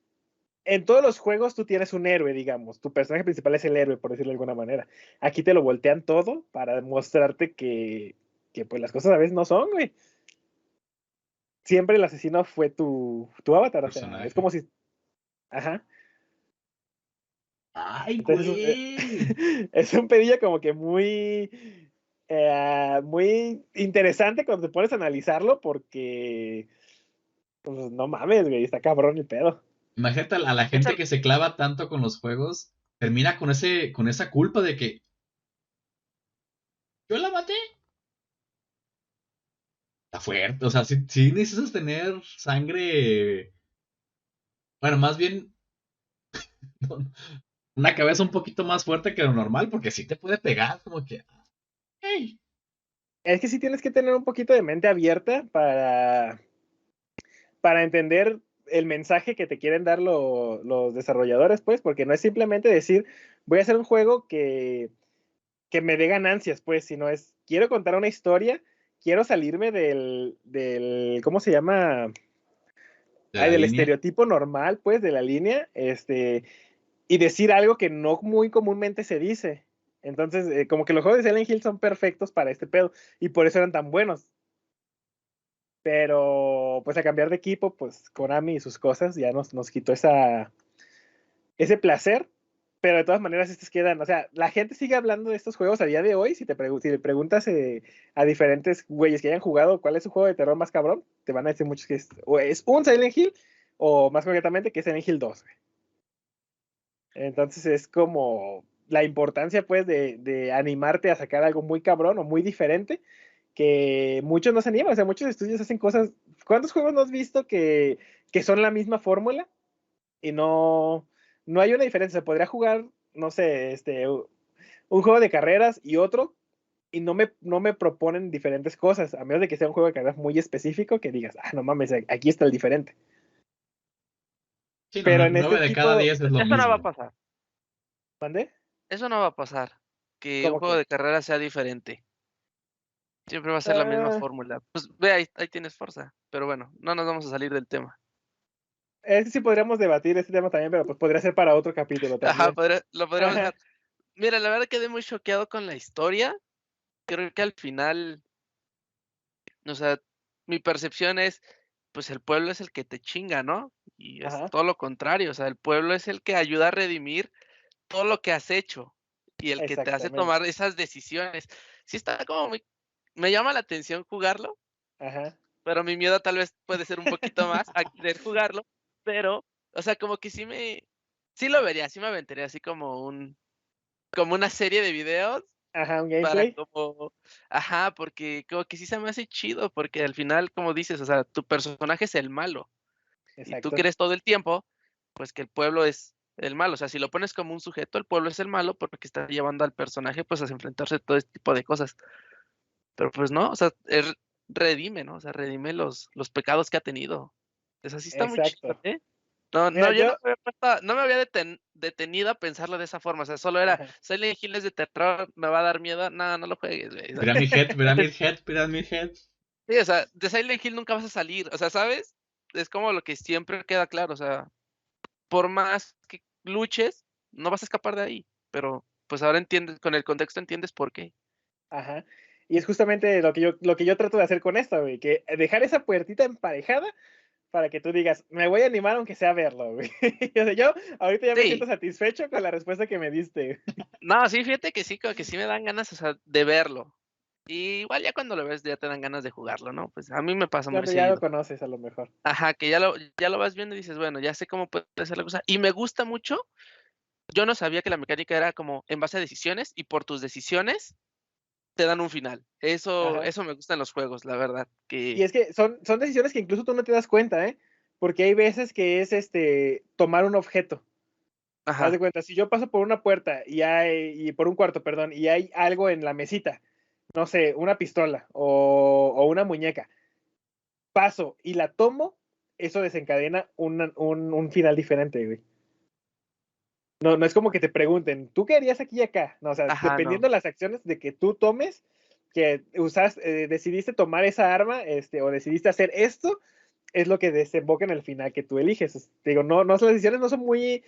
en todos los juegos tú tienes un héroe, digamos. Tu personaje principal es el héroe, por decirlo de alguna manera. Aquí te lo voltean todo para mostrarte que pues las cosas a veces no son, güey. Siempre el asesino fue tu avatar, o sea, es Personaje. como si... Ajá. ¡Ay, Entonces güey! es un pedillo como que muy interesante cuando te pones a analizarlo porque, pues no mames, güey, está cabrón el pedo. Imagínate a la Esa, gente que se clava tanto con los juegos, termina con esa culpa de que yo la maté. Está fuerte, o sea, si necesitas tener sangre, bueno, más bien una cabeza un poquito más fuerte que lo normal, porque sí te puede pegar, como que, hey. Es que sí tienes que tener un poquito de mente abierta para entender el mensaje que te quieren dar los desarrolladores, pues, porque no es simplemente decir, voy a hacer un juego que me dé ganancias, pues, sino es, quiero contar una historia, quiero salirme ¿cómo se llama? De Ay, la del línea. estereotipo normal, pues, de la línea, y decir algo que no muy comúnmente se dice. Entonces, como que los juegos de Silent Hill son perfectos para este pedo, y por eso eran tan buenos. Pero, pues, a cambiar de equipo, pues, Konami y sus cosas ya nos quitó ese placer, pero de todas maneras estos quedan, o sea, la gente sigue hablando de estos juegos a día de hoy, si si le preguntas a diferentes güeyes que hayan jugado cuál es su juego de terror más cabrón, te van a decir muchos que o es un Silent Hill, o más concretamente que es Silent Hill 2. Entonces es como la importancia pues de animarte a sacar algo muy cabrón o muy diferente, que muchos no se animan, o sea, muchos estudios hacen cosas, ¿cuántos juegos no has visto que son la misma fórmula? Y no hay una diferencia. Se podría jugar, no sé, un juego de carreras y otro, y no me proponen diferentes cosas, a menos de que sea un juego de carreras muy específico que digas, no mames, aquí está el diferente. Sí, no, Pero en este 9 de cada tipo, 10 es lo eso no va a mismo. pasar. ¿mande? Eso no va a pasar. Que un Como juego que, de carrera sea diferente. Siempre va a ser la misma ah, fórmula. Pues ve, ahí tienes fuerza. Pero bueno, no nos vamos a salir del tema. es que sí podríamos debatir este tema también, pero pues podría ser para otro capítulo Ajá, también. lo podríamos dejar. Mira, la verdad quedé muy choqueado con la historia. Creo que al final, o sea, mi percepción es, pues el pueblo es el que te chinga, ¿no? Y es Ajá, todo lo contrario, o sea, el pueblo es el que ayuda a redimir todo lo que has hecho y el que te hace exactamente. tomar esas decisiones. Sí está como muy me llama la atención jugarlo, Ajá, pero mi miedo tal vez puede ser un poquito más a querer jugarlo, pero, o sea, como que sí lo vería, sí me aventaría así como una serie de videos ajá, un para gameplay. como ajá, porque como que sí se me hace chido, porque al final, como dices, o sea, tu personaje es el malo, y tú Exacto, crees todo el tiempo, pues, que el pueblo es el malo. O sea, si lo pones como un sujeto, el pueblo es el malo, porque está llevando al personaje, pues, a enfrentarse a todo este tipo de cosas. Pero, pues, no, o sea, redime, ¿no? O sea, redime los pecados que ha tenido. Eso sí está muy chido, exacto. ¿eh? No, Mira, no, yo no yo, me había puesto no me había detenido a pensarlo de esa forma, o sea, solo era, ajá. Silent Hill es de terror, me va a dar miedo, no, no lo juegues, güey, o sea, Pyramid Head, Pyramid Head. sí, o sea, de Silent Hill nunca vas a salir, o sea, ¿sabes? Es como lo que siempre queda claro, o sea, por más que luches, no vas a escapar de ahí, pero, pues, ahora entiendes, con el contexto entiendes por qué. Ajá. Y es justamente lo que yo trato de hacer con esto, güey, que dejar esa puertita emparejada para que tú digas, me voy a animar aunque sea a verlo, güey. O sea, yo ahorita ya me siento Sí, satisfecho con la respuesta que me diste. no, sí, fíjate que sí, como que sí me dan ganas, o sea, de verlo. Y igual ya cuando lo ves ya te dan ganas de jugarlo, ¿no? Pues a mí me pasa muy Cuando ya lo seguido. conoces, a lo mejor. Ajá, que ya lo vas viendo y dices: "Bueno, ya sé cómo puede ser la cosa". Y me gusta mucho, yo no sabía que la mecánica era como en base a decisiones, y por tus decisiones te dan un final. Eso Ajá. eso me gusta en los juegos, la verdad, Y que es que son decisiones que incluso tú no te das cuenta, ¿eh? Porque hay veces que es tomar un objeto. Haz de ajá, cuenta, si yo paso por una puerta y por un cuarto, perdón, y hay algo en la mesita, no sé, una pistola o una muñeca, paso y la tomo, eso desencadena un final diferente, güey. No, no es como que te pregunten, ¿tú qué harías aquí y acá? No, o sea, ajá, dependiendo no. de las acciones de que tú tomes, que decidiste tomar esa arma, o decidiste hacer esto, es lo que desemboca en el final que tú eliges. Digo, no, no, las decisiones no son muy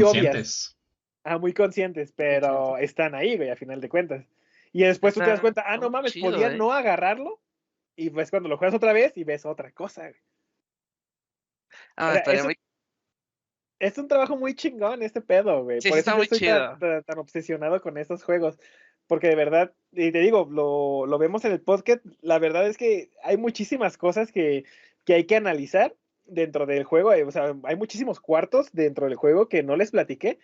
obvias, Conscientes. muy conscientes, Muy consciente. pero están ahí, güey, a final de cuentas. Y después tú te das Está cuenta, no muy mames, chido, podía ¿eh? no agarrarlo, y pues cuando lo juegas otra vez y ves otra cosa, güey. O Ah, sea, estaría eso muy es un trabajo muy chingón este pedo, güey. sí, Por sí eso está yo muy estoy tan, chido. tan, tan obsesionado con estos juegos. Porque de verdad, y te digo, lo vemos en el podcast, la verdad es que hay muchísimas cosas que hay que analizar dentro del juego. O sea, hay muchísimos cuartos dentro del juego que no les platiqué,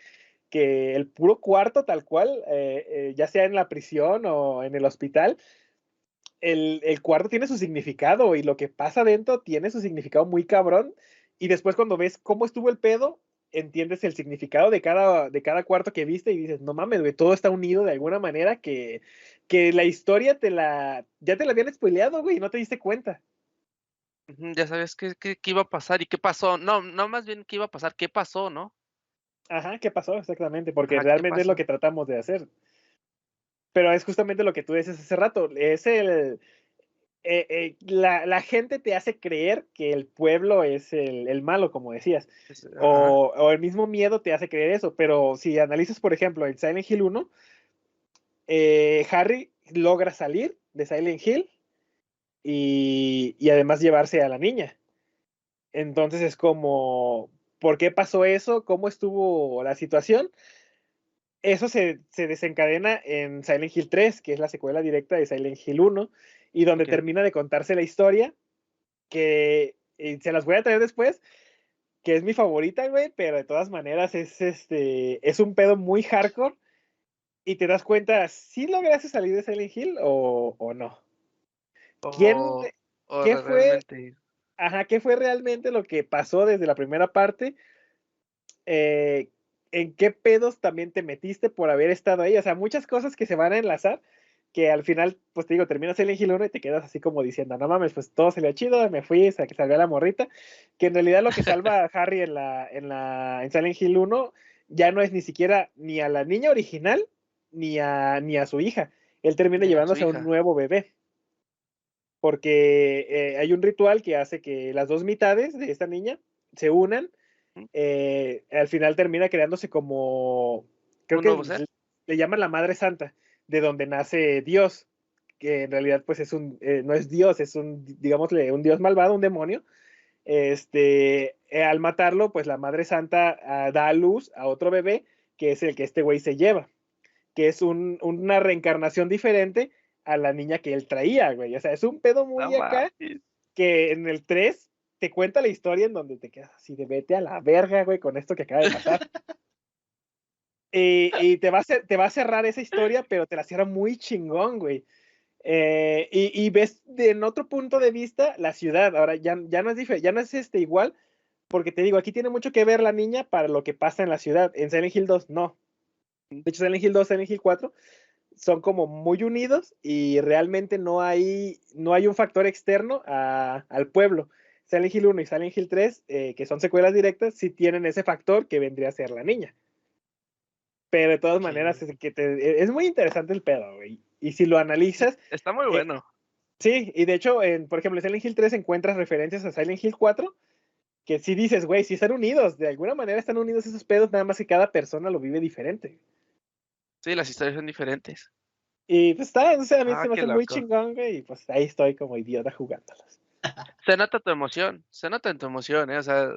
que el puro cuarto tal cual, ya sea en la prisión o en el hospital, el cuarto tiene su significado y lo que pasa dentro tiene su significado muy cabrón. Y después cuando ves cómo estuvo el pedo, entiendes el significado de cada cuarto que viste y dices, no mames, güey, todo está unido de alguna manera que la historia ya te la habían spoileado, güey, y no te diste cuenta. Ujú, ya sabes qué iba a pasar y qué pasó. No, no, más bien qué iba a pasar, qué pasó, ¿no? Ajá, ¿qué pasó exactamente? Porque Ajá, ¿qué realmente es lo pasó? que tratamos de hacer. Pero es justamente lo que tú dices hace rato, la gente te hace creer que el pueblo es el malo, como decías, Ajá, o el mismo miedo te hace creer eso, pero si analizas, por ejemplo, en Silent Hill 1, Harry logra salir de Silent Hill y además llevarse a la niña. Entonces es como, ¿por qué pasó eso? ¿Cómo estuvo la situación? Eso se desencadena en Silent Hill 3, que es la secuela directa de Silent Hill 1, y donde okey. termina de contarse la historia que se las voy a traer después, que es mi favorita, güey, pero de todas maneras es un pedo muy hardcore y te das cuenta si lograste salir de Silent Hill o no. ¿Quién, O o qué fue, realmente qué fue realmente lo que pasó desde la primera parte? Eh, ¿En qué pedos también te metiste por haber estado ahí? O sea, muchas cosas que se van a enlazar que al final, pues te digo, terminas el Hill 1 y te quedas así como diciendo, no mames, pues todo salió chido, me fui, salvé a la morrita, que en realidad lo que salva a Harry en Silent Hill 1 ya no es ni siquiera ni a la niña original ni a su hija. Él termina ni a su llevándose a un hija. nuevo bebé, porque hay un ritual que hace que las dos mitades de esta niña se unan. Ujú, Al final termina creándose como, creo ¿un que nuevo ser? le llaman la Madre Santa, de donde nace Dios, que en realidad pues es no es Dios, es digámosle, un Dios malvado, un demonio. Al matarlo, pues la Madre Santa da a luz a otro bebé, que es el que este güey se lleva, que es una reencarnación diferente a la niña que él traía, güey. O sea, es un pedo muy acá, que en el 3 te cuenta la historia en donde te quedas así de vete a la verga, güey, con esto que acaba de pasar. Y te va a cerrar esa historia, pero te la cierra muy chingón, güey. Y ves en otro punto de vista la ciudad. Ahora ya no es ya no es igual, porque te digo, aquí tiene mucho que ver la niña para lo que pasa en la ciudad. En Silent Hill 2 no. De hecho, Silent Hill 2, Silent Hill 4 son como muy unidos y realmente no hay un factor externo al pueblo. Silent Hill 1 y Silent Hill 3, que son secuelas directas, sí tienen ese factor que vendría a ser la niña. Pero de todas maneras, es muy interesante el pedo, güey. Y si lo analizas... Está muy bueno. Sí, y de hecho, por ejemplo, en Silent Hill 3 encuentras referencias a Silent Hill 4, que sí dices, güey, sí están unidos, de alguna manera están unidos esos pedos, nada más que cada persona lo vive diferente. Sí, las historias son diferentes. Y pues está, o sea, a mí se me qué hace muy loco. chingón, güey, y pues ahí estoy como idiota jugándolos. Se nota tu emoción, se nota en tu emoción, ¿eh? O sea,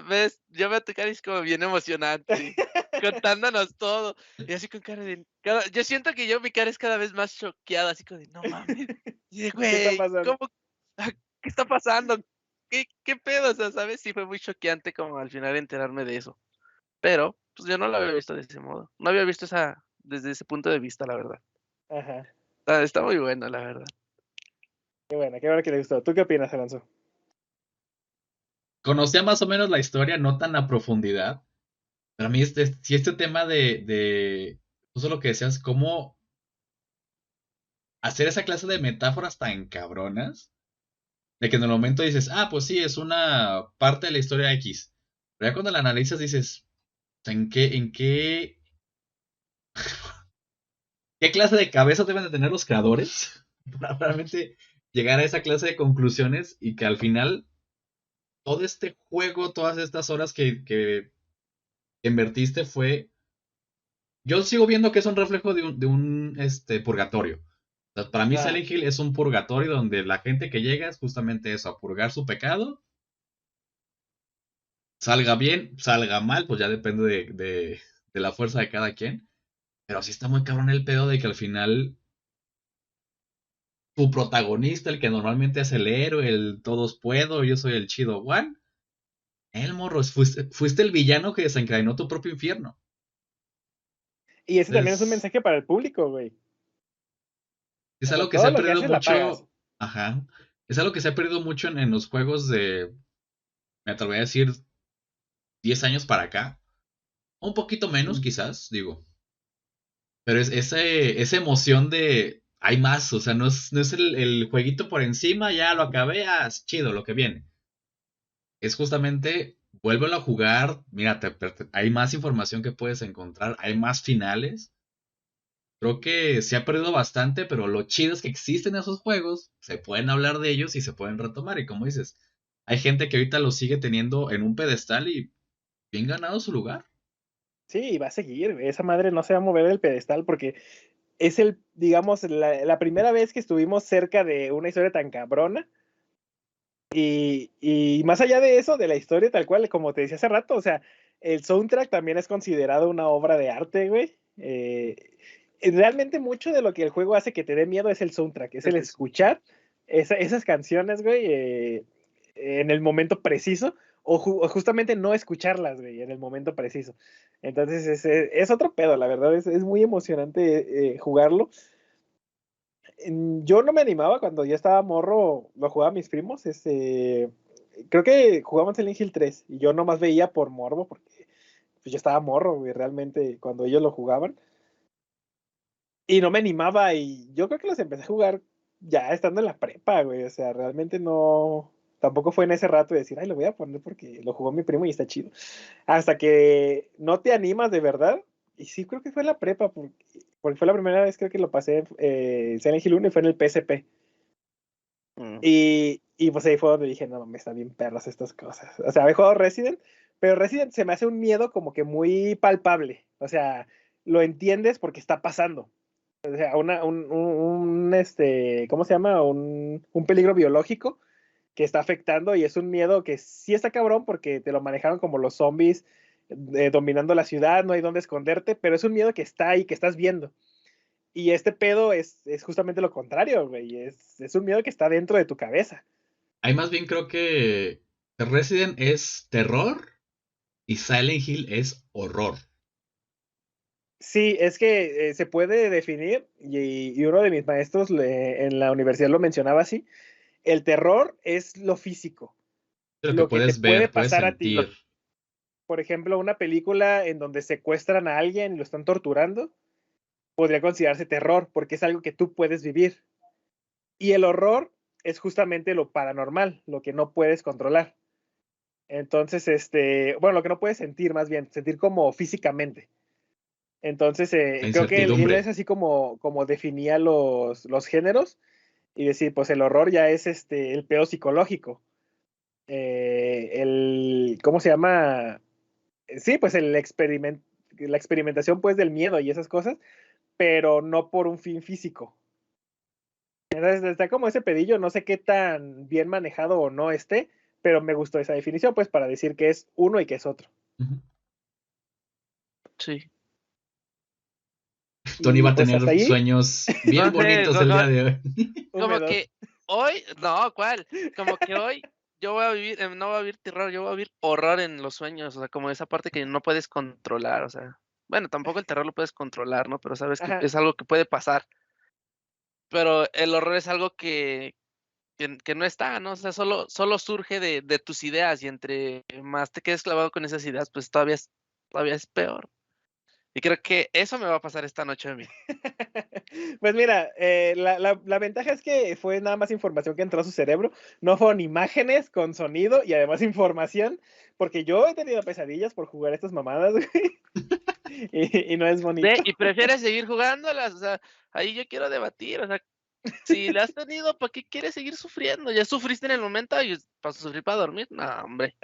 ves, yo veo tu cara y es como bien emocionante, contándonos todo. Y así con cara de... yo siento que mi cara es cada vez más choqueada, así como de, no mames. Y de, ¿Qué está güey, pasando? ¿qué está pasando? ¿Qué pedo? O sea, ¿sabes? Sí fue muy choqueante como al final enterarme de eso. Pero, pues yo no lo había visto de ese modo. No había visto desde ese punto de vista, la verdad. Ajá, Está muy bueno, la verdad. qué bueno que le gustó. ¿Tú qué opinas, Alonso? Conocía más o menos la historia, no tan a profundidad. Pero a mí si este tema de justo lo que decías, cómo hacer esa clase de metáforas tan cabronas, de que en el momento dices, ah, pues sí, es una parte de la historia X. Pero ya cuando la analizas dices, ¿qué clase de cabeza deben de tener los creadores para realmente llegar a esa clase de conclusiones y que al final todo este juego, todas estas horas que invertiste fue... Yo sigo viendo que es un reflejo de un purgatorio. O sea, para mí Silent Hill es un purgatorio donde la gente que llega es justamente eso, a purgar su pecado. Salga bien, salga mal, pues ya depende de la fuerza de cada quien. Pero sí está muy cabrón el pedo de que al final tu protagonista, el que normalmente es el héroe, el todos puedo, yo soy el chido one, el morro, fuiste el villano que desencadenó tu propio infierno. Y ese también es un mensaje para el público, güey. Es O sea, algo que se todo ha lo que perdido haces la pagas. mucho. Ajá. Es algo que se ha perdido mucho en los juegos me atrevería a decir, 10 años para acá. Un poquito menos, quizás, digo. Pero es esa emoción de hay más, o sea, no es el jueguito por encima, ya lo acabé, es chido lo que viene. Es justamente, vuélvelo a jugar, mira, hay más información que puedes encontrar, hay más finales. Creo que se ha perdido bastante, pero lo chido es que existen esos juegos, se pueden hablar de ellos y se pueden retomar. Y como dices, hay gente que ahorita lo sigue teniendo en un pedestal y bien ganado su lugar. Sí, va a seguir, güey. Esa madre no se va a mover del pedestal porque es digamos, la primera vez que estuvimos cerca de una historia tan cabrona. Y más allá de eso, de la historia tal cual, como te decía hace rato, o sea, el soundtrack también es considerado una obra de arte, güey. Realmente mucho de lo que el juego hace que te dé miedo es el soundtrack, es el escuchar esas canciones, güey, en el momento preciso, o justamente no escucharlas, güey, en el momento preciso. Entonces es otro pedo, la verdad, es muy emocionante jugarlo. Yo no me animaba cuando ya estaba morro, lo jugaba mis primos, creo que jugábamos el Hill 3 y yo nomás veía por morbo porque pues, yo estaba morro, güey, realmente cuando ellos lo jugaban y no me animaba y yo creo que los empecé a jugar ya estando en la prepa, güey, o sea, realmente no, tampoco fue en ese rato de decir, ay, lo voy a poner porque lo jugó mi primo y está chido, hasta que no te animas de verdad. Y sí, creo que fue en la prepa, porque fue la primera vez creo que lo pasé en Silent Hill 1 y fue en el PSP. Y pues ahí fue donde dije, no mames, están bien perras estas cosas. O sea, había jugado Resident, pero Resident se me hace un miedo como que muy palpable. O sea, lo entiendes porque está pasando. O sea, ¿cómo se llama? Un peligro biológico que está afectando y es un miedo que sí está cabrón porque te lo manejaron como los zombies dominando la ciudad, no hay dónde esconderte, pero es un miedo que está ahí, que estás viendo. Y este pedo es justamente lo contrario, güey. Es un miedo que está dentro de tu cabeza. Ahí más bien creo que Resident es terror y Silent Hill es horror. Sí, es que se puede definir, y uno de mis maestros en la universidad lo mencionaba así, el terror es lo físico, Lo que lo que te puedes puede ver, puedes pasar a ti. sentir. Por ejemplo, una película en donde secuestran a alguien y lo están torturando, podría considerarse terror, porque es algo que tú puedes vivir. Y el horror es justamente lo paranormal, lo que no puedes controlar. Entonces, bueno, lo que no puedes sentir, más bien, sentir como físicamente. Entonces, La creo que él es incertidumbre. así como definía los géneros y decir, pues el horror ya es el pedo psicológico. ¿Cómo se llama? Sí, pues la experimentación pues del miedo y esas cosas, pero no por un fin físico. Entonces, está como ese pedillo, no sé qué tan bien manejado o no esté, pero me gustó esa definición, pues para decir que es uno y que es otro. Ujú. Sí. Tony va Y a pues tener hasta ahí, sueños bien No sé, bonitos el día de hoy. como húmedos. que hoy, no, ¿cuál? Como que hoy yo voy a vivir, no voy a vivir terror, yo voy a vivir horror en los sueños, o sea, como esa parte que no puedes controlar, o sea, bueno, tampoco el terror lo puedes controlar, ¿no? Pero sabes que Ajá. es algo que puede pasar, pero el horror es algo que no está, ¿no? O sea, solo surge de tus ideas y entre más te quedes clavado con esas ideas, pues todavía es peor. Y creo que eso me va a pasar esta noche a mí. Pues mira, la ventaja es que fue nada más información que entró a su cerebro, no fueron imágenes con sonido y además información, porque yo he tenido pesadillas por jugar estas mamadas, güey, y no es bonito. ¿Y prefieres seguir jugándolas? O sea, ahí yo quiero debatir, o sea, si la has tenido, ¿para qué quieres seguir sufriendo? ¿Ya sufriste en el momento y vas a sufrir para dormir? No, hombre.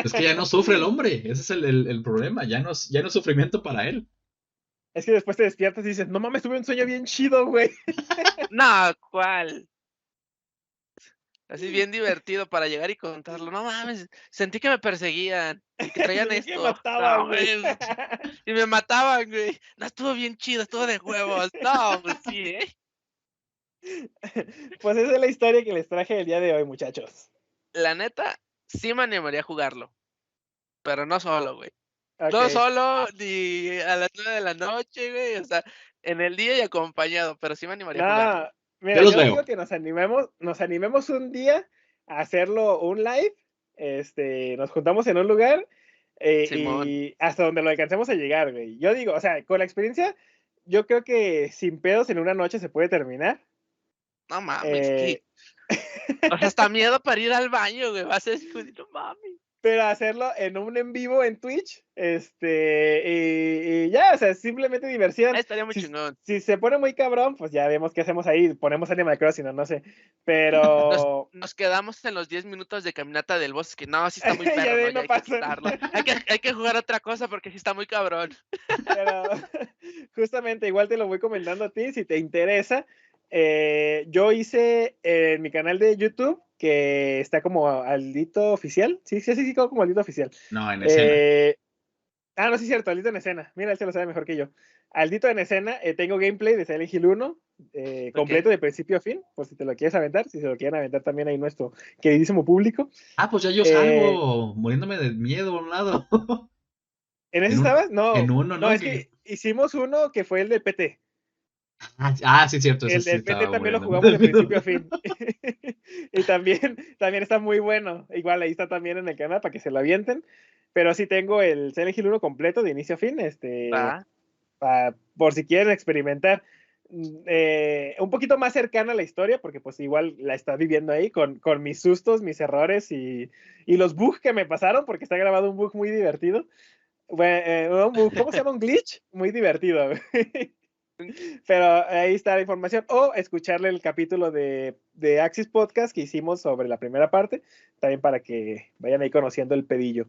Es que ya no sufre el hombre. Ese es el problema. Ya no es sufrimiento para él. Es que después te despiertas y dices, no mames, tuve un sueño bien chido, güey. No, ¿cuál? Así bien divertido para llegar y contarlo. No mames, sentí que me perseguían y que traían Sentí que me esto. No, mataban, güey. güey. Y me mataban, güey. No, estuvo bien chido, estuvo de huevos. No, pues sí, ¿eh? Pues esa es la historia que les traje el día de hoy, muchachos. La neta, sí me animaría a jugarlo, pero no solo, güey. No Ok. solo, ni a las 9 de la noche, güey, o sea, en el día y acompañado, pero sí me animaría a jugarlo. No, Yo mira, los yo veo. digo que nos animemos un día a hacerlo un live, nos juntamos en un lugar Simón, y hasta donde lo alcancemos a llegar, güey. Yo digo, o sea, con la experiencia, yo creo que sin pedos en una noche se puede terminar. no mames, Eh, o sea, hasta miedo para ir al baño, güey, va a ser así como de, no mames. pero hacerlo en un en vivo en Twitch, y ya, o sea, simplemente diversión. Estaría muy Si, chingón. si se pone muy cabrón, pues ya vemos qué hacemos ahí, ponemos Animal Crossing o no sé, Nos, pero nos quedamos en los 10 minutos de caminata del bosque. No, sí está muy ya perro, de ¿no? ahí Ya no hay que pasan. quitarlo. Hay que jugar otra cosa porque sí está muy cabrón. Pero justamente igual te lo voy comentando a ti si te interesa. Yo hice en mi canal de YouTube, que está como Aldito Oficial. Sí, como Aldito Oficial. No, en escena. Eh, no, sí es cierto, Aldito en Escena. Mira, él se lo sabe mejor que yo. Aldito en Escena, tengo gameplay de Silent Hill 1, Ok. completo de principio a fin, por si te lo quieres aventar, si se lo quieren aventar también ahí nuestro queridísimo público. Ah, pues ya yo Eh, salgo muriéndome de miedo a un lado. ¿En ese En, un, estabas? en No, uno, no, ¿no? es que hicimos uno que fue el del PT. Sí, cierto, ese El sí del PT estaba también lo muriéndome jugamos de de miedo. principio a fin. Y también está muy bueno. Igual ahí está también en el canal para que se lo avienten. Pero sí tengo el Silent Hill 1 completo de inicio a fin, Va. por si quieren experimentar. Un poquito más cercana a la historia, porque pues igual la está viviendo ahí con mis sustos, mis errores y los bugs que me pasaron, porque está grabado un bug muy divertido. Bueno, ¿cómo se llama? Un glitch muy divertido. Pero ahí está la información. O escucharle el capítulo de Axis Podcast que hicimos sobre la primera parte, también para que vayan ahí conociendo el pedillo.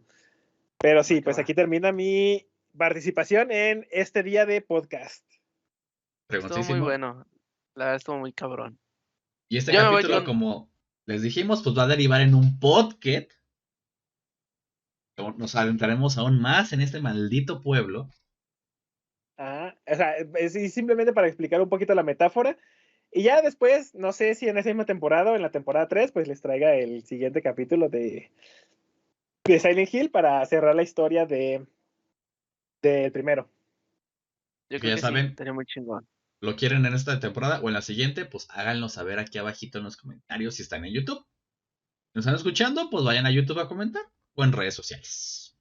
Pero Va sí, que pues va. aquí termina mi participación en este día de podcast. Estuvo muy bueno. La verdad estuvo muy cabrón. Y este capítulo, como les dijimos, pues va a derivar en un podcast. Nos adentraremos aún más en este maldito pueblo. O sea, es simplemente para explicar un poquito la metáfora. Y ya después, no sé si en esa misma temporada o en la temporada 3, pues les traiga el siguiente capítulo de Silent Hill para cerrar la historia del primero. Yo creo ya que saben, sí, estaría muy chingón. ¿Lo quieren en esta temporada o en la siguiente? Pues háganlo saber aquí abajito en los comentarios si están en YouTube. Si nos están escuchando, pues vayan a YouTube a comentar o en redes sociales.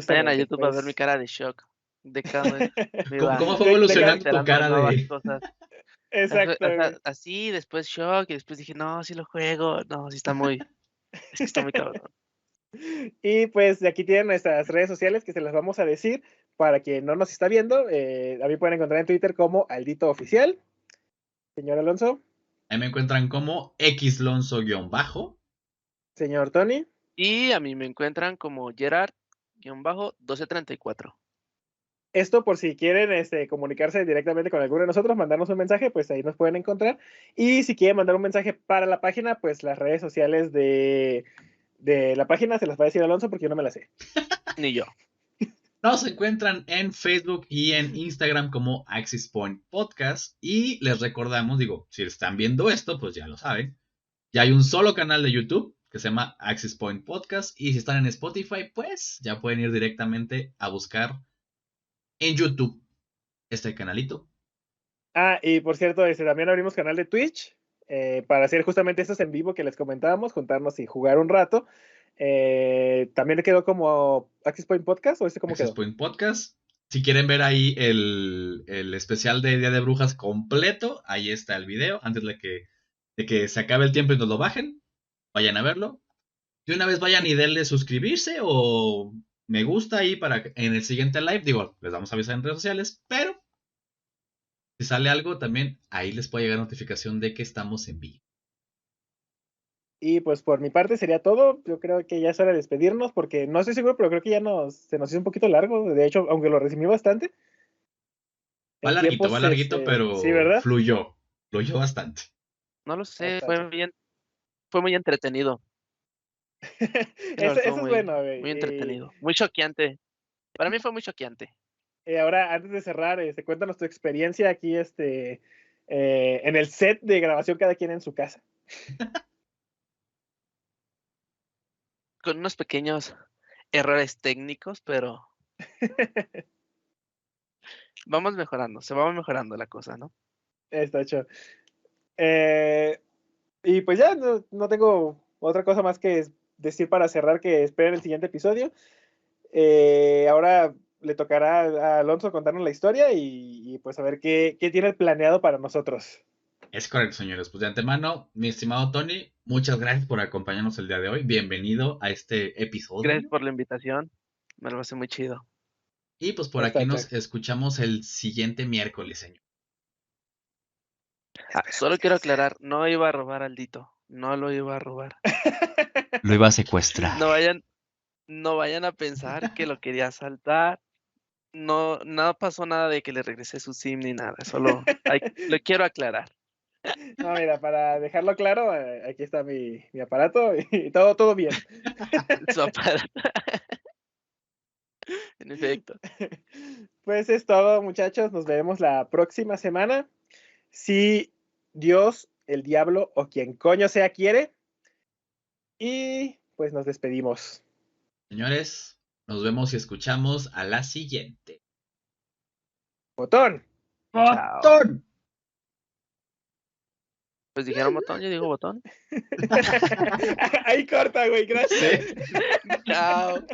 Vayan a YouTube a ver mi cara de shock. De cómo ¿Cómo fue evolucionando tu cara de...? Cosas. Exacto. O sea, así, después shock, y después dije, no, sí lo juego. No, sí está muy... Es que está muy cabrón. Y pues de aquí tienen nuestras redes sociales que se las vamos a decir para quien no nos está viendo. A mí pueden encontrar en Twitter como Aldito Oficial. Señor Alonso. Ahí me encuentran como xlonzo-. Señor Tony. Y a mí me encuentran como Gerard-1234. Esto por si quieren comunicarse directamente con alguno de nosotros, mandarnos un mensaje, pues ahí nos pueden encontrar. Y si quieren mandar un mensaje para la página, pues las redes sociales de la página se las va a decir Alonso porque yo no me las sé. Ni yo. Nos encuentran en Facebook y en Instagram como Axis Point Podcast. Y les recordamos, digo, si están viendo esto, pues ya lo saben. Ya hay un solo canal de YouTube que se llama Axis Point Podcast. Y si están en Spotify, pues ya pueden ir directamente a buscar en YouTube este canalito. Y por cierto, también abrimos canal de Twitch para hacer justamente estos en vivo que les comentábamos, juntarnos y jugar un rato. También le quedó como Axis Point Podcast, ¿o cómo quedó? Axis Point Podcast. Si quieren ver ahí el especial de Día de Brujas completo, ahí está el video. Antes de que se acabe el tiempo y nos lo bajen, vayan a verlo. De una vez vayan y denle suscribirse o me gusta ahí para que en el siguiente live, digo, les vamos a avisar en redes sociales, pero si sale algo también, ahí les puede llegar notificación de que estamos en vivo. Y pues por mi parte sería todo. Yo creo que ya es hora de despedirnos porque no estoy seguro, pero creo que ya se nos hizo un poquito largo. De hecho, aunque lo resumí bastante. Va larguito, pero sí, ¿verdad? fluyó bastante. No lo sé, fue muy entretenido. Eso es bueno, güey. Muy entretenido, muy choqueante. Para mí fue muy choqueante. Ahora, antes de cerrar, cuéntanos tu experiencia aquí en el set de grabación, cada quien en su casa. Con unos pequeños errores técnicos, pero vamos mejorando, se va mejorando la cosa, ¿no? Está hecho. Y pues ya no tengo otra cosa más que decir para cerrar, que esperen el siguiente episodio. Ahora le tocará a Alonso contarnos la historia y pues a ver qué tiene planeado para nosotros. Es correcto, señores. Pues de antemano, mi estimado Tony, muchas gracias por acompañarnos el día de hoy. Bienvenido a este episodio. Gracias por la invitación. Me lo hace muy chido. Y pues por aquí nos escuchamos el siguiente miércoles, señor. Solo quiero aclarar, no iba a robar al Aldito. No lo iba a robar. Lo iba a secuestrar. No vayan a pensar que lo quería asaltar. No pasó nada de que le regresé su SIM ni nada. Solo lo quiero aclarar. No, mira, para dejarlo claro, aquí está mi aparato y todo bien. Su aparato. En efecto. Pues es todo, muchachos. Nos veremos la próxima semana. Si Dios, el diablo o quien coño sea quiere. Y pues nos despedimos. Señores, nos vemos y escuchamos a la siguiente. ¡Botón! ¡Botón! Pues dijeron botón, yo digo botón. Ahí corta, güey, gracias. Chao.